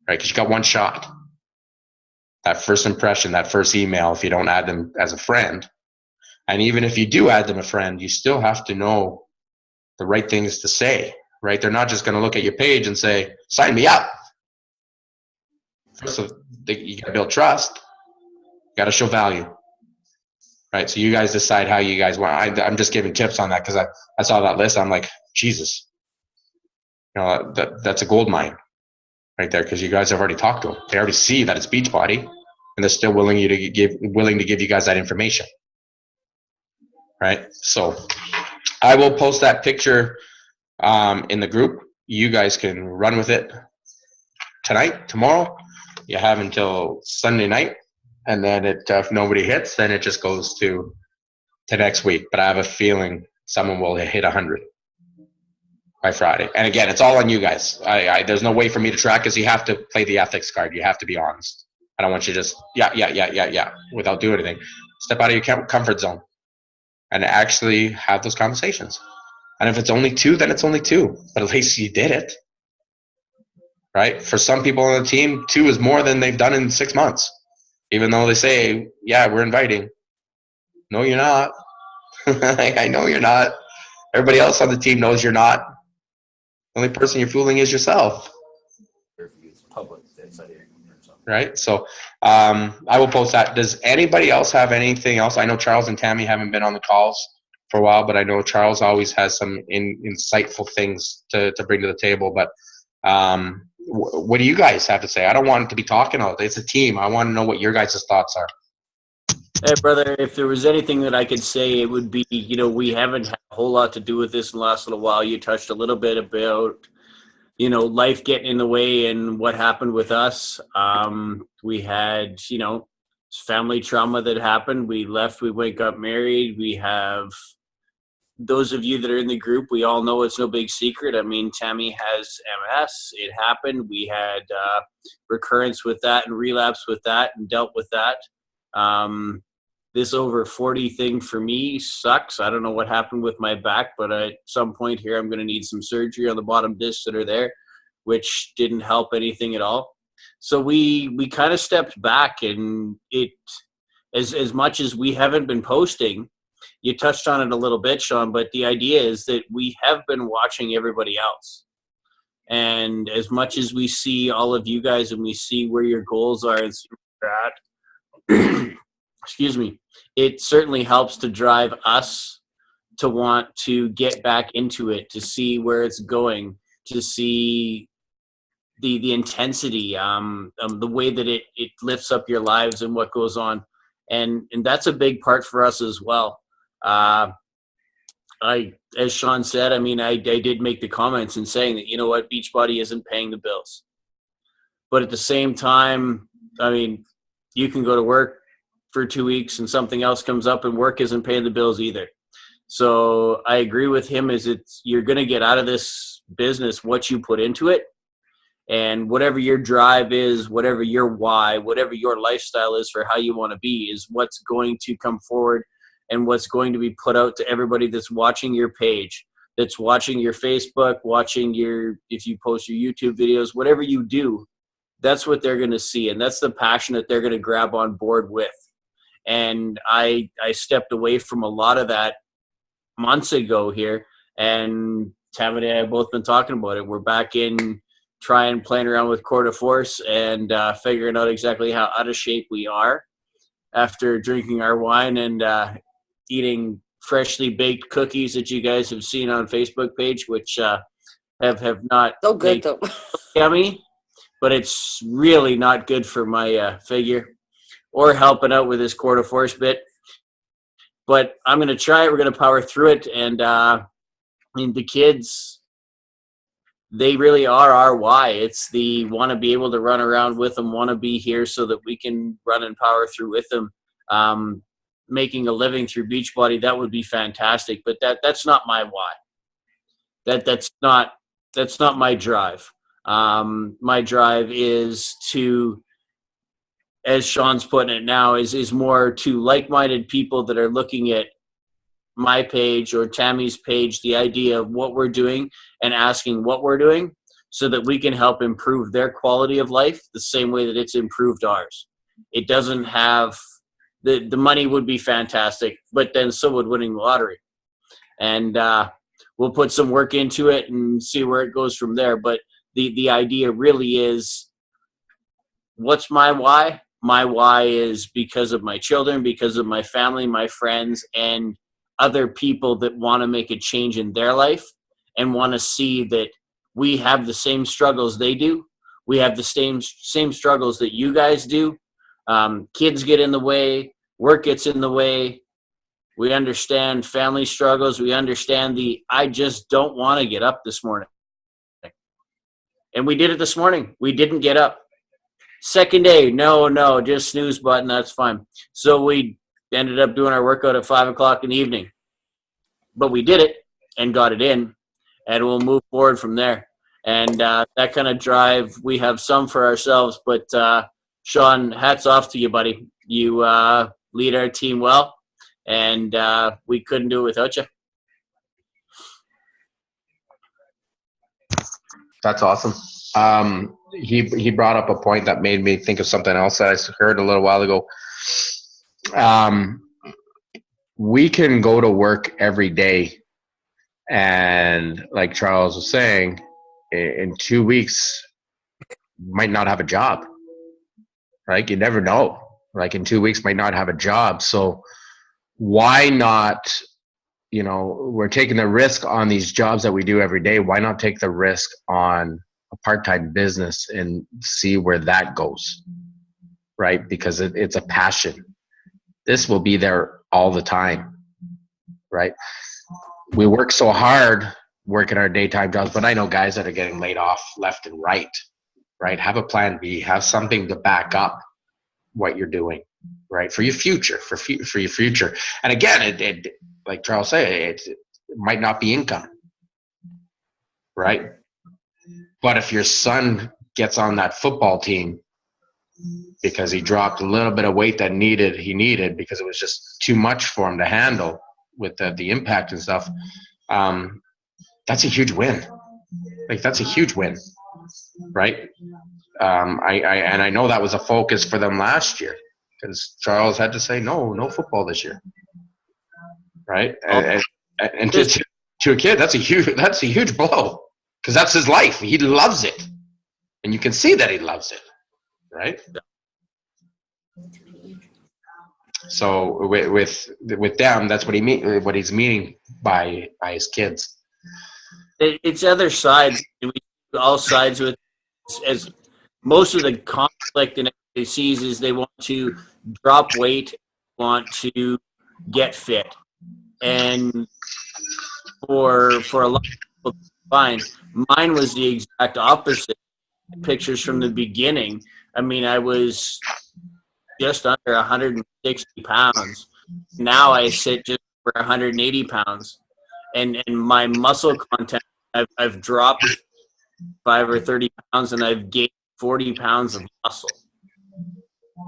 Right? Because you got one shot. That first impression, that first email, if you don't add them as a friend, and even if you do add them a friend, you still have to know the right things to say, right? They're not just going to look at your page and say, sign me up. First, you got to build trust. You got to show value, right? So you guys decide how you guys want. I'm just giving tips on that because I saw that list. I'm like, Jesus, that's a gold mine right there, because you guys have already talked to them. They already see that it's Beachbody, and they're still willing to give you guys that information, right? So I will post that picture in the group. You guys can run with it tonight, tomorrow. You have until Sunday night, and then if nobody hits, then it just goes to next week. But I have a feeling someone will hit 100 by Friday. And again, it's all on you guys. There's no way for me to track, because you have to play the ethics card. You have to be honest. I don't want you to just, yeah, without doing anything. Step out of your comfort zone and actually have those conversations. And if it's only 2, then it's only 2. But at least you did it. Right? For some people on the team, 2 is more than they've done in 6 months. Even though they say, yeah, we're inviting. No, you're not. I know you're not. Everybody else on the team knows you're not. The only person you're fooling is yourself. Right? So I will post that. Does anybody else have anything else? I know Charles and Tammy haven't been on the calls for a while, but I know Charles always has some insightful things to bring to the table. But what do you guys have to say? I don't want to be talking all day. It's a team. I want to know what your guys' thoughts are. Hey, brother, if there was anything that I could say, it would be, we haven't had a whole lot to do with this in the last little while. You touched a little bit about, life getting in the way and what happened with us. We had, family trauma that happened. We left, we went, got married. We have those of you that are in the group, we all know it's no big secret. I mean, Tammy has MS. It happened. We had recurrence with that and relapse with that and dealt with that. This over 40 thing for me sucks. I don't know what happened with my back, but at some point here, I'm going to need some surgery on the bottom discs that are there, which didn't help anything at all. So we kind of stepped back, and it, as much as we haven't been posting, you touched on it a little bit, Sean, but the idea is that we have been watching everybody else. And as much as we see all of you guys and we see where your goals are and see where you're at, excuse me, it certainly helps to drive us to want to get back into it, to see where it's going, to see the intensity, the way that it lifts up your lives and what goes on. And that's a big part for us as well. As Sean said, I mean, I did make the comments in saying that, Beachbody isn't paying the bills. But at the same time, I mean, you can go to work for 2 weeks and something else comes up and work isn't paying the bills either. So I agree with him, you're going to get out of this business what you put into it. And whatever your drive is, whatever your why, whatever your lifestyle is for how you want to be is what's going to come forward and what's going to be put out to everybody that's watching your page, that's watching your Facebook, if you post your YouTube videos, whatever you do, that's what they're going to see. And that's the passion that they're going to grab on board with. And I stepped away from a lot of that months ago here, and Tam and I have both been talking about it. We're back in playing around with Core de Force and figuring out exactly how out of shape we are after drinking our wine and eating freshly baked cookies that you guys have seen on Facebook page, which have not So good though. yummy, but it's really not good for my figure or helping out with this Core de Force bit. But I'm going to try it. We're going to power through it. And the kids, they really are our why. It's the want to be able to run around with them, want to be here so that we can run and power through with them. Making a living through Beachbody, that would be fantastic. But that's not my why. That's not my drive. My drive is to, as Sean's putting it now, is more to like-minded people that are looking at my page or Tammy's page, the idea of what we're doing and asking what we're doing so that we can help improve their quality of life the same way that it's improved ours. It doesn't have the money would be fantastic, but then so would winning the lottery. And we'll put some work into it and see where it goes from there. But the idea really is, what's my why? My why is because of my children, because of my family, my friends, and other people that want to make a change in their life and want to see that we have the same struggles they do. We have the same struggles that you guys do. Kids get in the way, work gets in the way. We understand family struggles. We understand I just don't want to get up this morning. And we did it this morning. We didn't get up. Second day, no, just snooze button, that's fine. So we ended up doing our workout at 5 o'clock in the evening. But we did it and got it in, and we'll move forward from there. And that kind of drive, we have some for ourselves, but Sean, hats off to you, buddy. You lead our team well, and we couldn't do it without you. That's awesome. He brought up a point that made me think of something else that I heard a little while ago. We can go to work every day, and like Charles was saying, in 2 weeks, might not have a job. Right? You never know. Like in 2 weeks, might not have a job. So why not? We're taking the risk on these jobs that we do every day. Why not take the risk on a part-time business and see where that goes, right? Because it's a passion. This will be there all the time, right? We work so hard working our daytime jobs, but I know guys that are getting laid off left and right, right? Have a plan B, have something to back up what you're doing, right? For your future, for your future. And again, it like Charles said, it might not be income, right? But if your son gets on that football team because he dropped a little bit of weight that he needed because it was just too much for him to handle with the impact and stuff, that's a huge win. Like, that's a huge win, right? I know that was a focus for them last year because Charles had to say no football this year. Right, and to a kid, that's a huge blow because that's his life. He loves it, and you can see that he loves it, right? So with them, that's what what he's meaning by his kids. It's other sides. All sides with as most of the conflict in everybody sees is they want to drop weight, want to get fit. And for a lot of people, fine. Mine was the exact opposite. Pictures from the beginning. I mean, I was just under 160 pounds. Now I sit just over 180 pounds, and my muscle content, I've dropped 5 or 30 pounds, and I've gained 40 pounds of muscle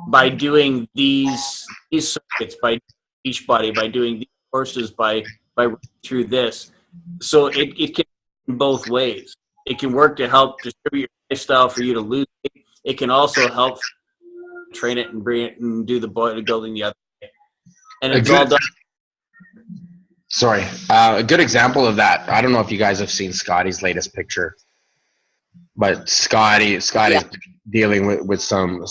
by doing these circuits, by Beachbody, by doing these courses, by through this. So it can both ways. It can work to help distribute your lifestyle for you to lose weight. It can also help train it and bring it and do the bodybuilding the other way. And it's all done. Sorry. A good example of that, I don't know if you guys have seen Scotty's latest picture, but Scotty's dealing with some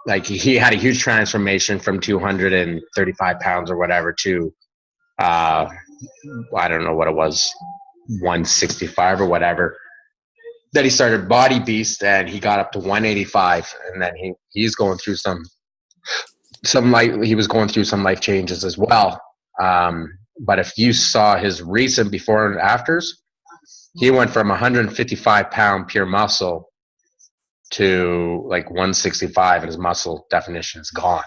like he had a huge transformation from 235 pounds or whatever to I don't know what it was, 165 or whatever. Then he started Body Beast and he got up to 185, and then he's going through he was going through some life changes as well. But if you saw his recent before and afters, he went from 155 pound pure muscle to like 165, and his muscle definition is gone.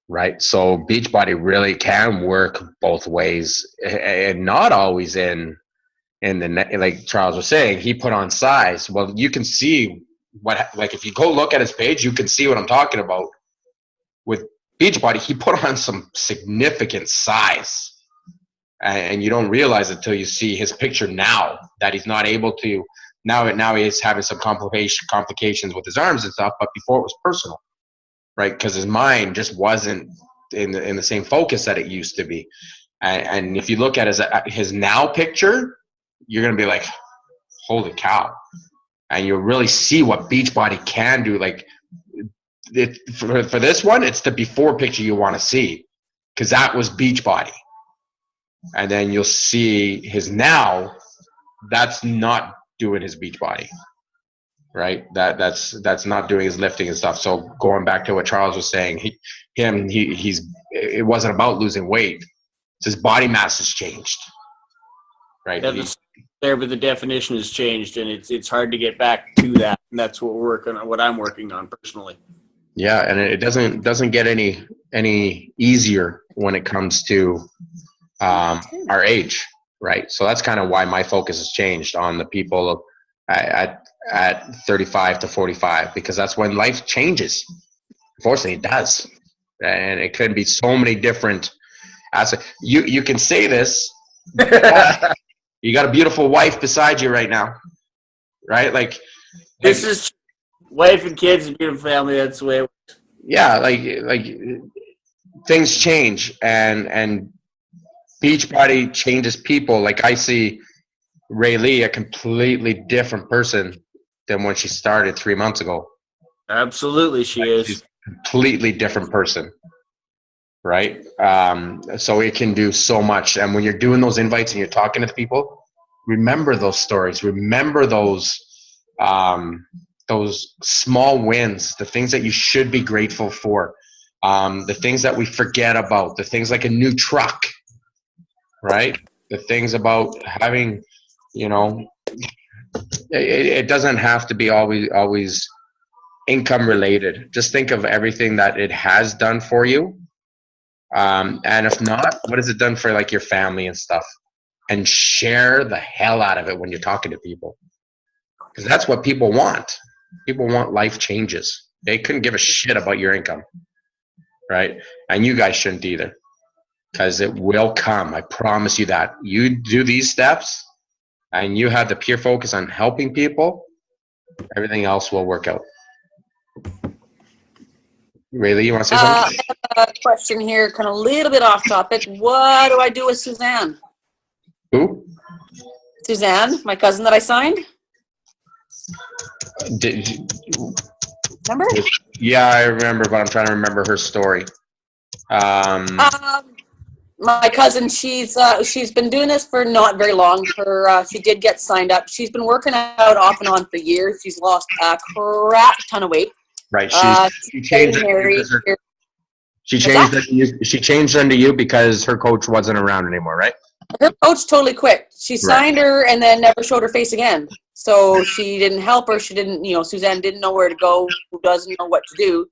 Right? So Beachbody really can work both ways, and not always in the, like Charles was saying, he put on size. Well, you can see like if you go look at his page, you can see what I'm talking about. With Beachbody, he put on some significant size, and you don't realize it until you see his picture now that he's not able to. Now he's having some complications with his arms and stuff, but before it was personal, right? Because his mind just wasn't in the same focus that it used to be. And if you look at his now picture, you're gonna be like, holy cow! And you'll really see what Beachbody can do. Like for this one, it's the before picture you want to see, because that was Beachbody. And then you'll see his now. That's not doing his Beachbody, right? That's not doing his lifting and stuff. So going back to what Charles was saying, it wasn't about losing weight. It's his body mass has changed, right? Yeah, there, but the definition has changed, and it's hard to get back to that. And that's what we're working on. What I'm working on personally. Yeah, and it doesn't get any easier when it comes to our age, right? So that's kind of why my focus has changed on the people at at 35 to 45, because that's when life changes. Unfortunately, it does. And it could be so many different aspects. You can say this. You got a beautiful wife beside you right now, right? Like This is wife and kids and beautiful family. That's the way it works. yeah, like things change, and Beachbody changes people. Like I see Rayleigh a completely different person than when she started 3 months ago. Absolutely, she is. She's a completely different person, right? So it can do so much. And when you're doing those invites and you're talking to people, remember those stories. Remember those small wins, the things that you should be grateful for, the things that we forget about, the things like a new truck, right? The things about having, it doesn't have to be always income related. Just think of everything that it has done for you. And if not, what has it done for like your family and stuff? And share the hell out of it when you're talking to people. Because that's what people want. People want life changes. They couldn't give a shit about your income, right? And you guys shouldn't either, because it will come. I promise you that. You do these steps and you have the pure focus on helping people, everything else will work out. Rayleigh, you want to say something? I have a question here, kind of a little bit off topic. What do I do with Suzanne? Who? Suzanne, my cousin that I signed. Remember? Yeah, I remember, but I'm trying to remember her story. My cousin, she's been doing this for not very long. She did get signed up. She's been working out off and on for years. She's lost a crap ton of weight. Right. She changed. She changed under you because her coach wasn't around anymore, right? Her coach totally quit. She signed her and then never showed her face again. So she didn't help her. She didn't, Suzanne didn't know where to go, who doesn't know what to do.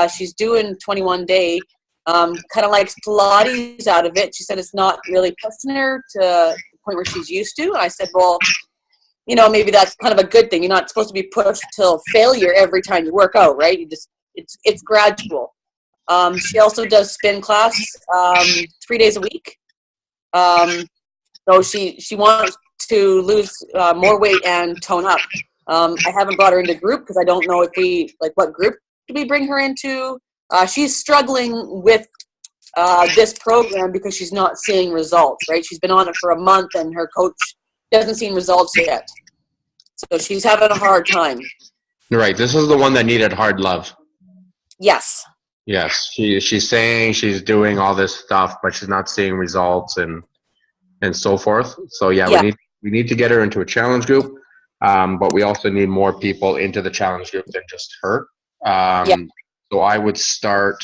She's doing 21 day, kind of like Pilates out of it. She said it's not really pushing her to the point where she's used to. I said, well, maybe that's kind of a good thing. You're not supposed to be pushed till failure every time you work out, right? It's gradual. She also does spin class 3 days a week. So she wants to lose more weight and tone up. I haven't brought her into group because I don't know what group do we bring her into. She's struggling with this program because she's not seeing results, right? She's been on it for a month and her coach hasn't seen results yet. So she's having a hard time. Right. This is the one that needed hard love. Yes. Yes. She's saying she's doing all this stuff, but she's not seeing results and so forth. So yeah. We need to get her into a challenge group. But we also need more people into the challenge group than just her. So I would start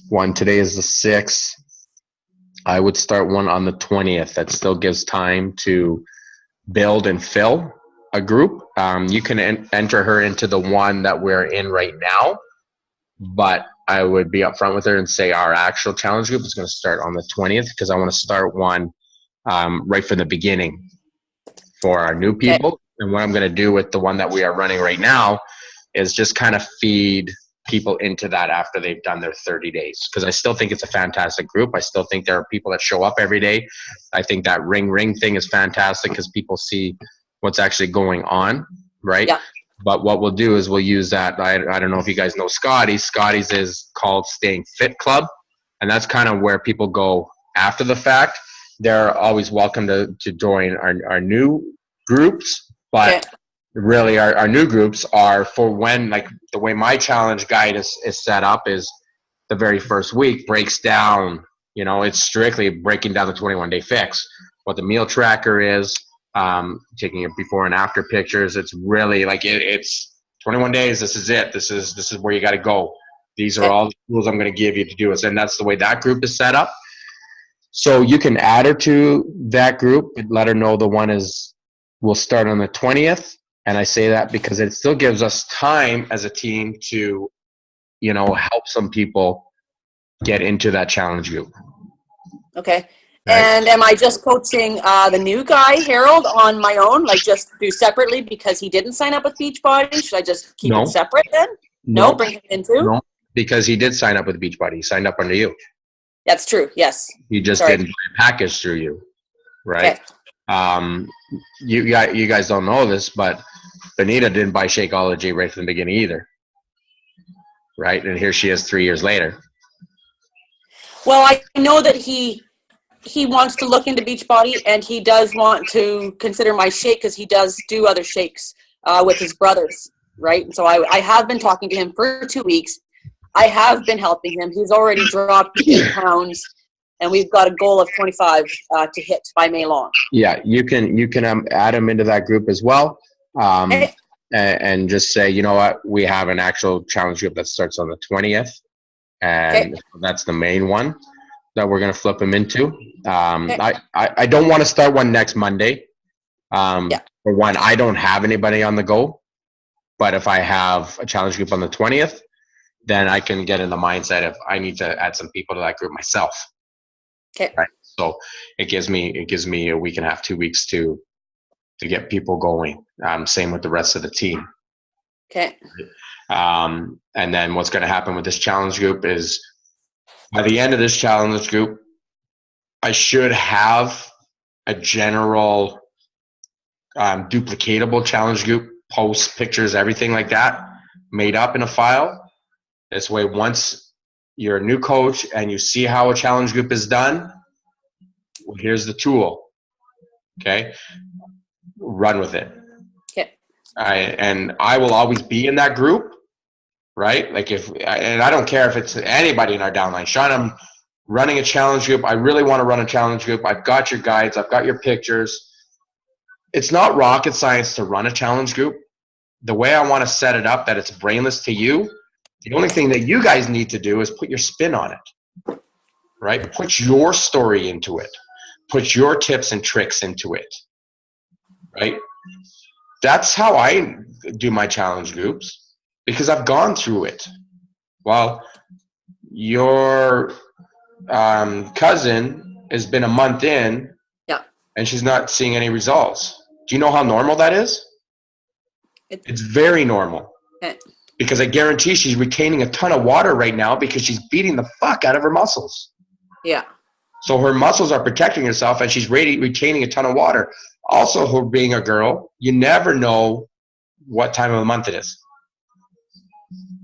one. Today is the 6th. I would start one on the 20th. That still gives time to build and fill a group. You can enter her into the one that we're in right now, but I would be upfront with her and say our actual challenge group is going to start on the 20th because I want to start one right from the beginning for our new people. Okay. And what I'm going to do with the one that we are running right now is just kind of feed people into that after they've done their 30 days. Because I still think it's a fantastic group. I still think there are people that show up every day. I think that ring thing is fantastic because people see what's actually going on, right? Yeah. But what we'll do is we'll use that. I don't know if you guys know Scotty's. Scotty's is called Staying Fit Club. And that's kind of where people go after the fact. They're always welcome to join our new groups. But really our new groups are for when, like the way my challenge guide is set up is the very first week breaks down, it's strictly breaking down the 21-day fix, what the meal tracker is, taking your before and after pictures. It's really like it's 21 days. This is it. This is where you got to go. These are all the tools I'm going to give you to do it. And that's the way that group is set up. So you can add her to that group and let her know the one will start on the 20th. And I say that because it still gives us time as a team to, help some people get into that challenge group. Okay. Right. And am I just coaching the new guy, Harold, on my own, like just do separately because he didn't sign up with Beachbody? Should I just keep No. it separate then? No, bring him in too? No, because he did sign up with Beachbody. He signed up under you. That's true, yes. He just Sorry. didn't buy a package through you, right? Okay. You guys don't know this, but Benita didn't buy Shakeology right from the beginning either, right? And here she is 3 years later. Well, I know that he wants to look into Beachbody, and he does want to consider my shake because he does do other shakes with his brothers, right? And so I have been talking to him for 2 weeks. I have been helping him. He's already dropped 8 pounds, and we've got a goal of 25 to hit by May long. Yeah, you can add him into that group as well, and just say, you know what, we have an actual challenge group that starts on the 20th, and that's the main one that we're going to flip him into. I don't want to start one next Monday. For one, I don't have anybody on the go, but if I have a challenge group on the 20th, then I can get in the mindset of I need to add some people to that group myself. Okay. Right. So it gives me a week and a half, 2 weeks to get people going. Same with the rest of the team. Okay. And then what's going to happen with this challenge group is by the end of this challenge group, I should have a general duplicatable challenge group, posts, pictures, everything like that made up in a file. This way, once you're a new coach and you see how a challenge group is done, well, here's the tool. Okay? Run with it. Okay. And I will always be in that group, right? Like and I don't care if it's anybody in our downline. Sean, I'm running a challenge group. I really want to run a challenge group. I've got your guides. I've got your pictures. It's not rocket science to run a challenge group. The way I want to set it up that it's brainless to you, the only thing that you guys need to do is put your spin on it, right? Put your story into it. Put your tips and tricks into it, right? That's how I do my challenge groups because I've gone through it. Well, your cousin has been a month in and she's not seeing any results. Do you know how normal that is? It's very normal. Okay. Because I guarantee she's retaining a ton of water right now because she's beating the fuck out of her muscles. Yeah. So her muscles are protecting herself and she's retaining a ton of water. Also, her being a girl, you never know what time of the month it is.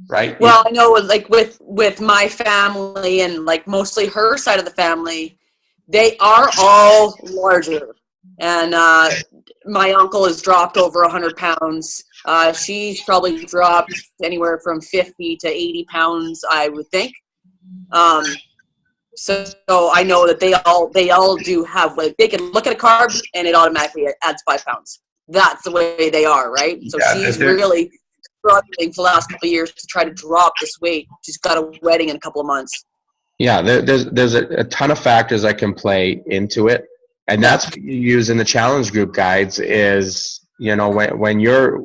Right? Well, I know like with my family and like mostly her side of the family, they are all larger. And my uncle has dropped over 100 pounds. She's probably dropped anywhere from 50 to 80 pounds, I would think. So I know that they all do have, like, they can look at a carb and it automatically adds 5 pounds. That's the way they are, right? So she's really struggling for the last couple of years to try to drop this weight. She's got a wedding in a couple of months. Yeah, there's a ton of factors that can play into it. And that's what you use in the challenge group guides is, you know, when you're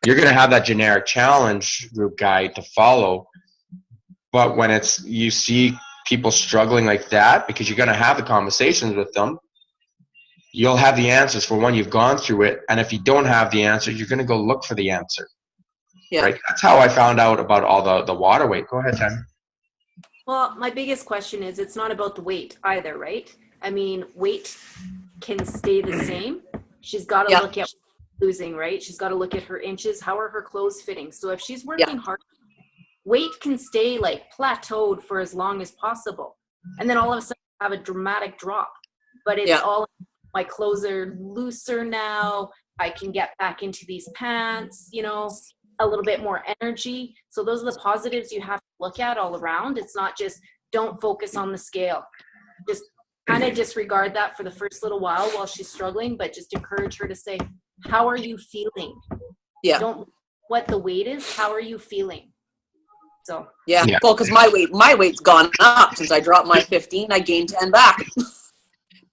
going to have that generic challenge group guide to follow. But when you see people struggling like that, because you're going to have the conversations with them, you'll have the answers. For one, you've gone through it. And if you don't have the answer, you're going to go look for the answer. Yeah. Right? That's how I found out about all the water weight. Go ahead, Tammy. Well, my biggest question is it's not about the weight either, right? I mean, weight can stay the same. She's got to look at losing, right? She's got to look at her inches. How are her clothes fitting? So if she's working hard, weight can stay like plateaued for as long as possible. And then all of a sudden have a dramatic drop. But it's all, my clothes are looser now. I can get back into these pants, you know, a little bit more energy. So those are the positives you have to look at all around. It's not just don't focus on the scale. Just kind of disregard that for the first little while she's struggling, but just encourage her to say, how are you feeling? Yeah. Don't what the weight is, how are you feeling? So well, because my weight's gone up since I dropped my 15. I gained 10 back,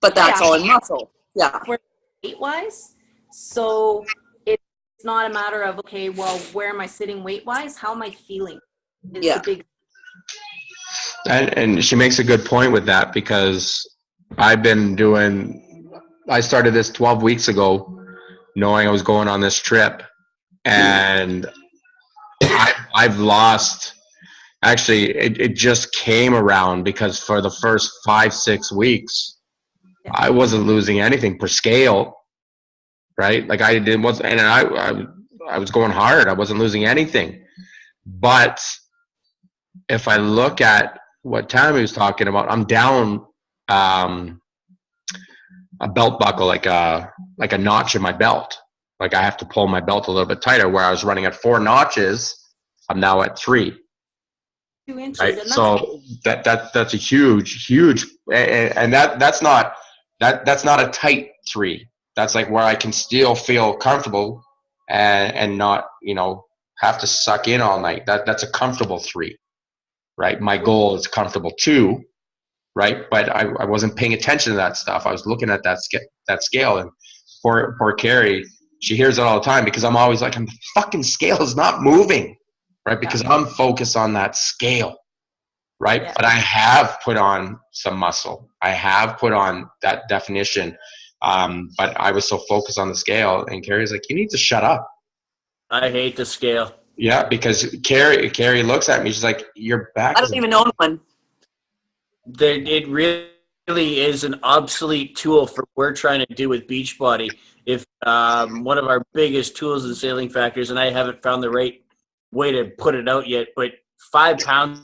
but that's all in muscle. Yeah. Weight wise, so it's not a matter of okay, well, where am I sitting weight wise? How am I feeling? Is the big. And she makes a good point with that because I started this 12 weeks ago, knowing I was going on this trip, and I've lost. Actually, it just came around because for the first 5-6 weeks, I wasn't losing anything per scale, right? Like I was going hard. I wasn't losing anything. But if I look at what Tammy was talking about, I'm down a belt buckle, like a notch in my belt. Like I have to pull my belt a little bit tighter. Where I was running at 4 notches, I'm now at 3. 2 inches. Right? And So that's a huge, and that's not a tight 3. That's like where I can still feel comfortable and not, have to suck in all night. That's a comfortable 3, right? My goal is comfortable 2, right? But I wasn't paying attention to that stuff. I was looking at that scale, and poor Carrie, she hears it all the time because I'm always like, the fucking scale is not moving, right? Because I'm focused on that scale, right? Yeah. But I have put on some muscle. I have put on that definition. But I was so focused on the scale, and Carrie's like, you need to shut up. I hate the scale. Yeah, because Carrie looks at me. She's like, your back. I don't even own one. It really is an obsolete tool for what we're trying to do with Beachbody. If one of our biggest tools in Sailing Factors, and I haven't found the right way to put it out yet, but 5 pounds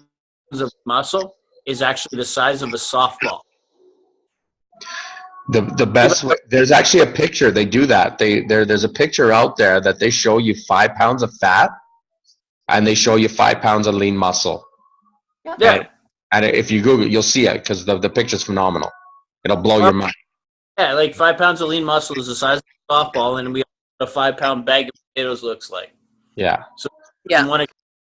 of muscle is actually the size of a softball. The best way, there's actually a picture. They do that. There's a picture out there that they show you 5 pounds of fat, and they show you 5 pounds of lean muscle. Yeah. And if you Google, you'll see it because the picture's phenomenal. It'll blow your mind. Yeah, like 5 pounds of lean muscle is the size of a softball, and we have a 5-pound bag of potatoes looks like. Yeah. So Yeah. one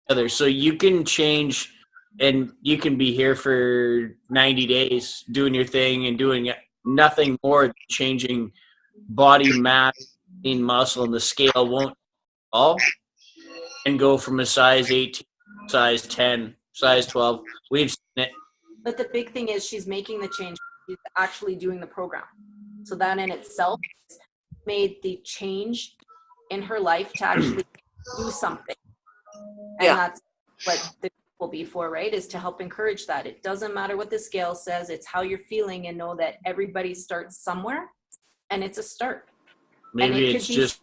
together. So you can change, and you can be here for 90 days doing your thing and doing nothing more than changing body mass, lean muscle, and the scale won't all, and go from a size 18, size 10, size 12. We've seen it. But the big thing is she's making the change. She's actually doing the program. So that in itself made the change in her life to actually do something. And Yeah. that's what the will be for, right? Is to help encourage that. It doesn't matter what the scale says. It's how you're feeling, and know that everybody starts somewhere, and it's a start. Maybe it's just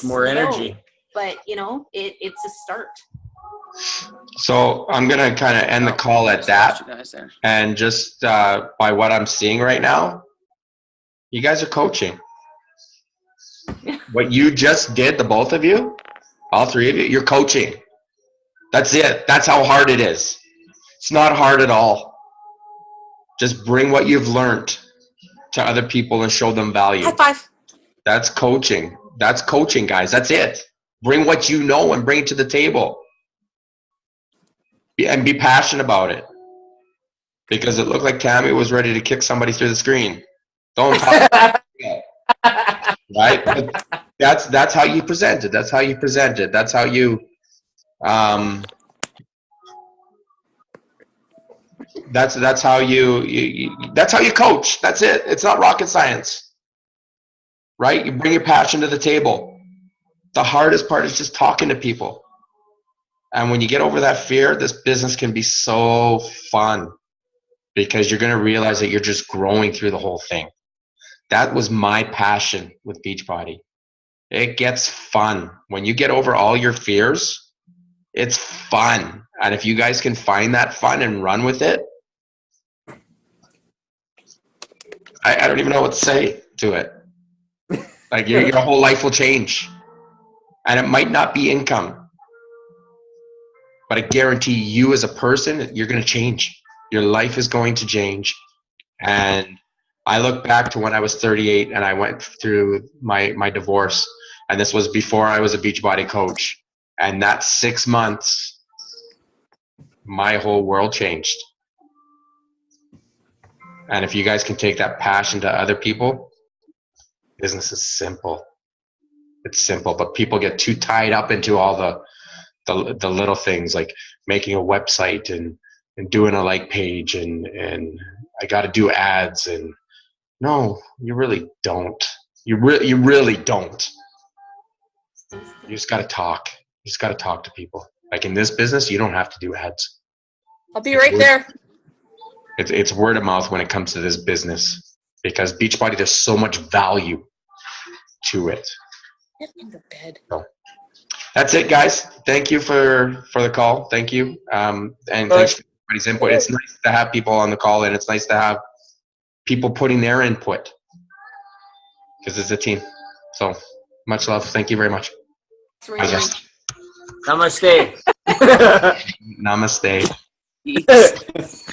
more slow, energy. But it's a start. So I'm gonna kind of end the call at that, You guys there. and just by what I'm seeing right now, you guys are coaching. What you just did, the both of you, all 3 of you, you're coaching. That's it. That's how hard it is. It's not hard at all. Just bring what you've learned to other people and show them value. High five. That's coaching. That's coaching, guys. That's it. Bring what you know and bring it to the table. And be passionate about it. Because it looked like Tammy was ready to kick somebody through the screen. Don't talk about it. Right? But that's how you present it. That's how you present it. That's how you that's how you coach. That's it. It's not rocket science. Right? You bring your passion to the table. The hardest part is just talking to people. And when you get over that fear, this business can be so fun because you're going to realize that you're just growing through the whole thing. That was my passion with Beachbody. It gets fun. When you get over all your fears, it's fun. And if you guys can find that fun and run with it, I don't even know what to say to it. Like your whole life will change. And it might not be income, but I guarantee you as a person, you're going to change. Your life is going to change. And I look back to when I was 38 and I went through my divorce. And this was before I was a Beachbody coach. And that 6 months, my whole world changed. And if you guys can take that passion to other people, business is simple. It's simple, but people get too tied up into all the little things like making a website and doing a like page and I got to do ads and No, you really don't. You really don't. You just got to talk. You just got to talk to people. Like in this business, you don't have to do ads. I'll be right there. It's word of mouth when it comes to this business because Beachbody, there's so much value to it. Get in the bed. So that's it, guys. Thank you for the call. Thank you. And thanks for everybody's input. It's nice to have people on the call, and it's nice to have people putting their input because it's a team. So much love. Thank you very much. Namaste. Namaste. Peace.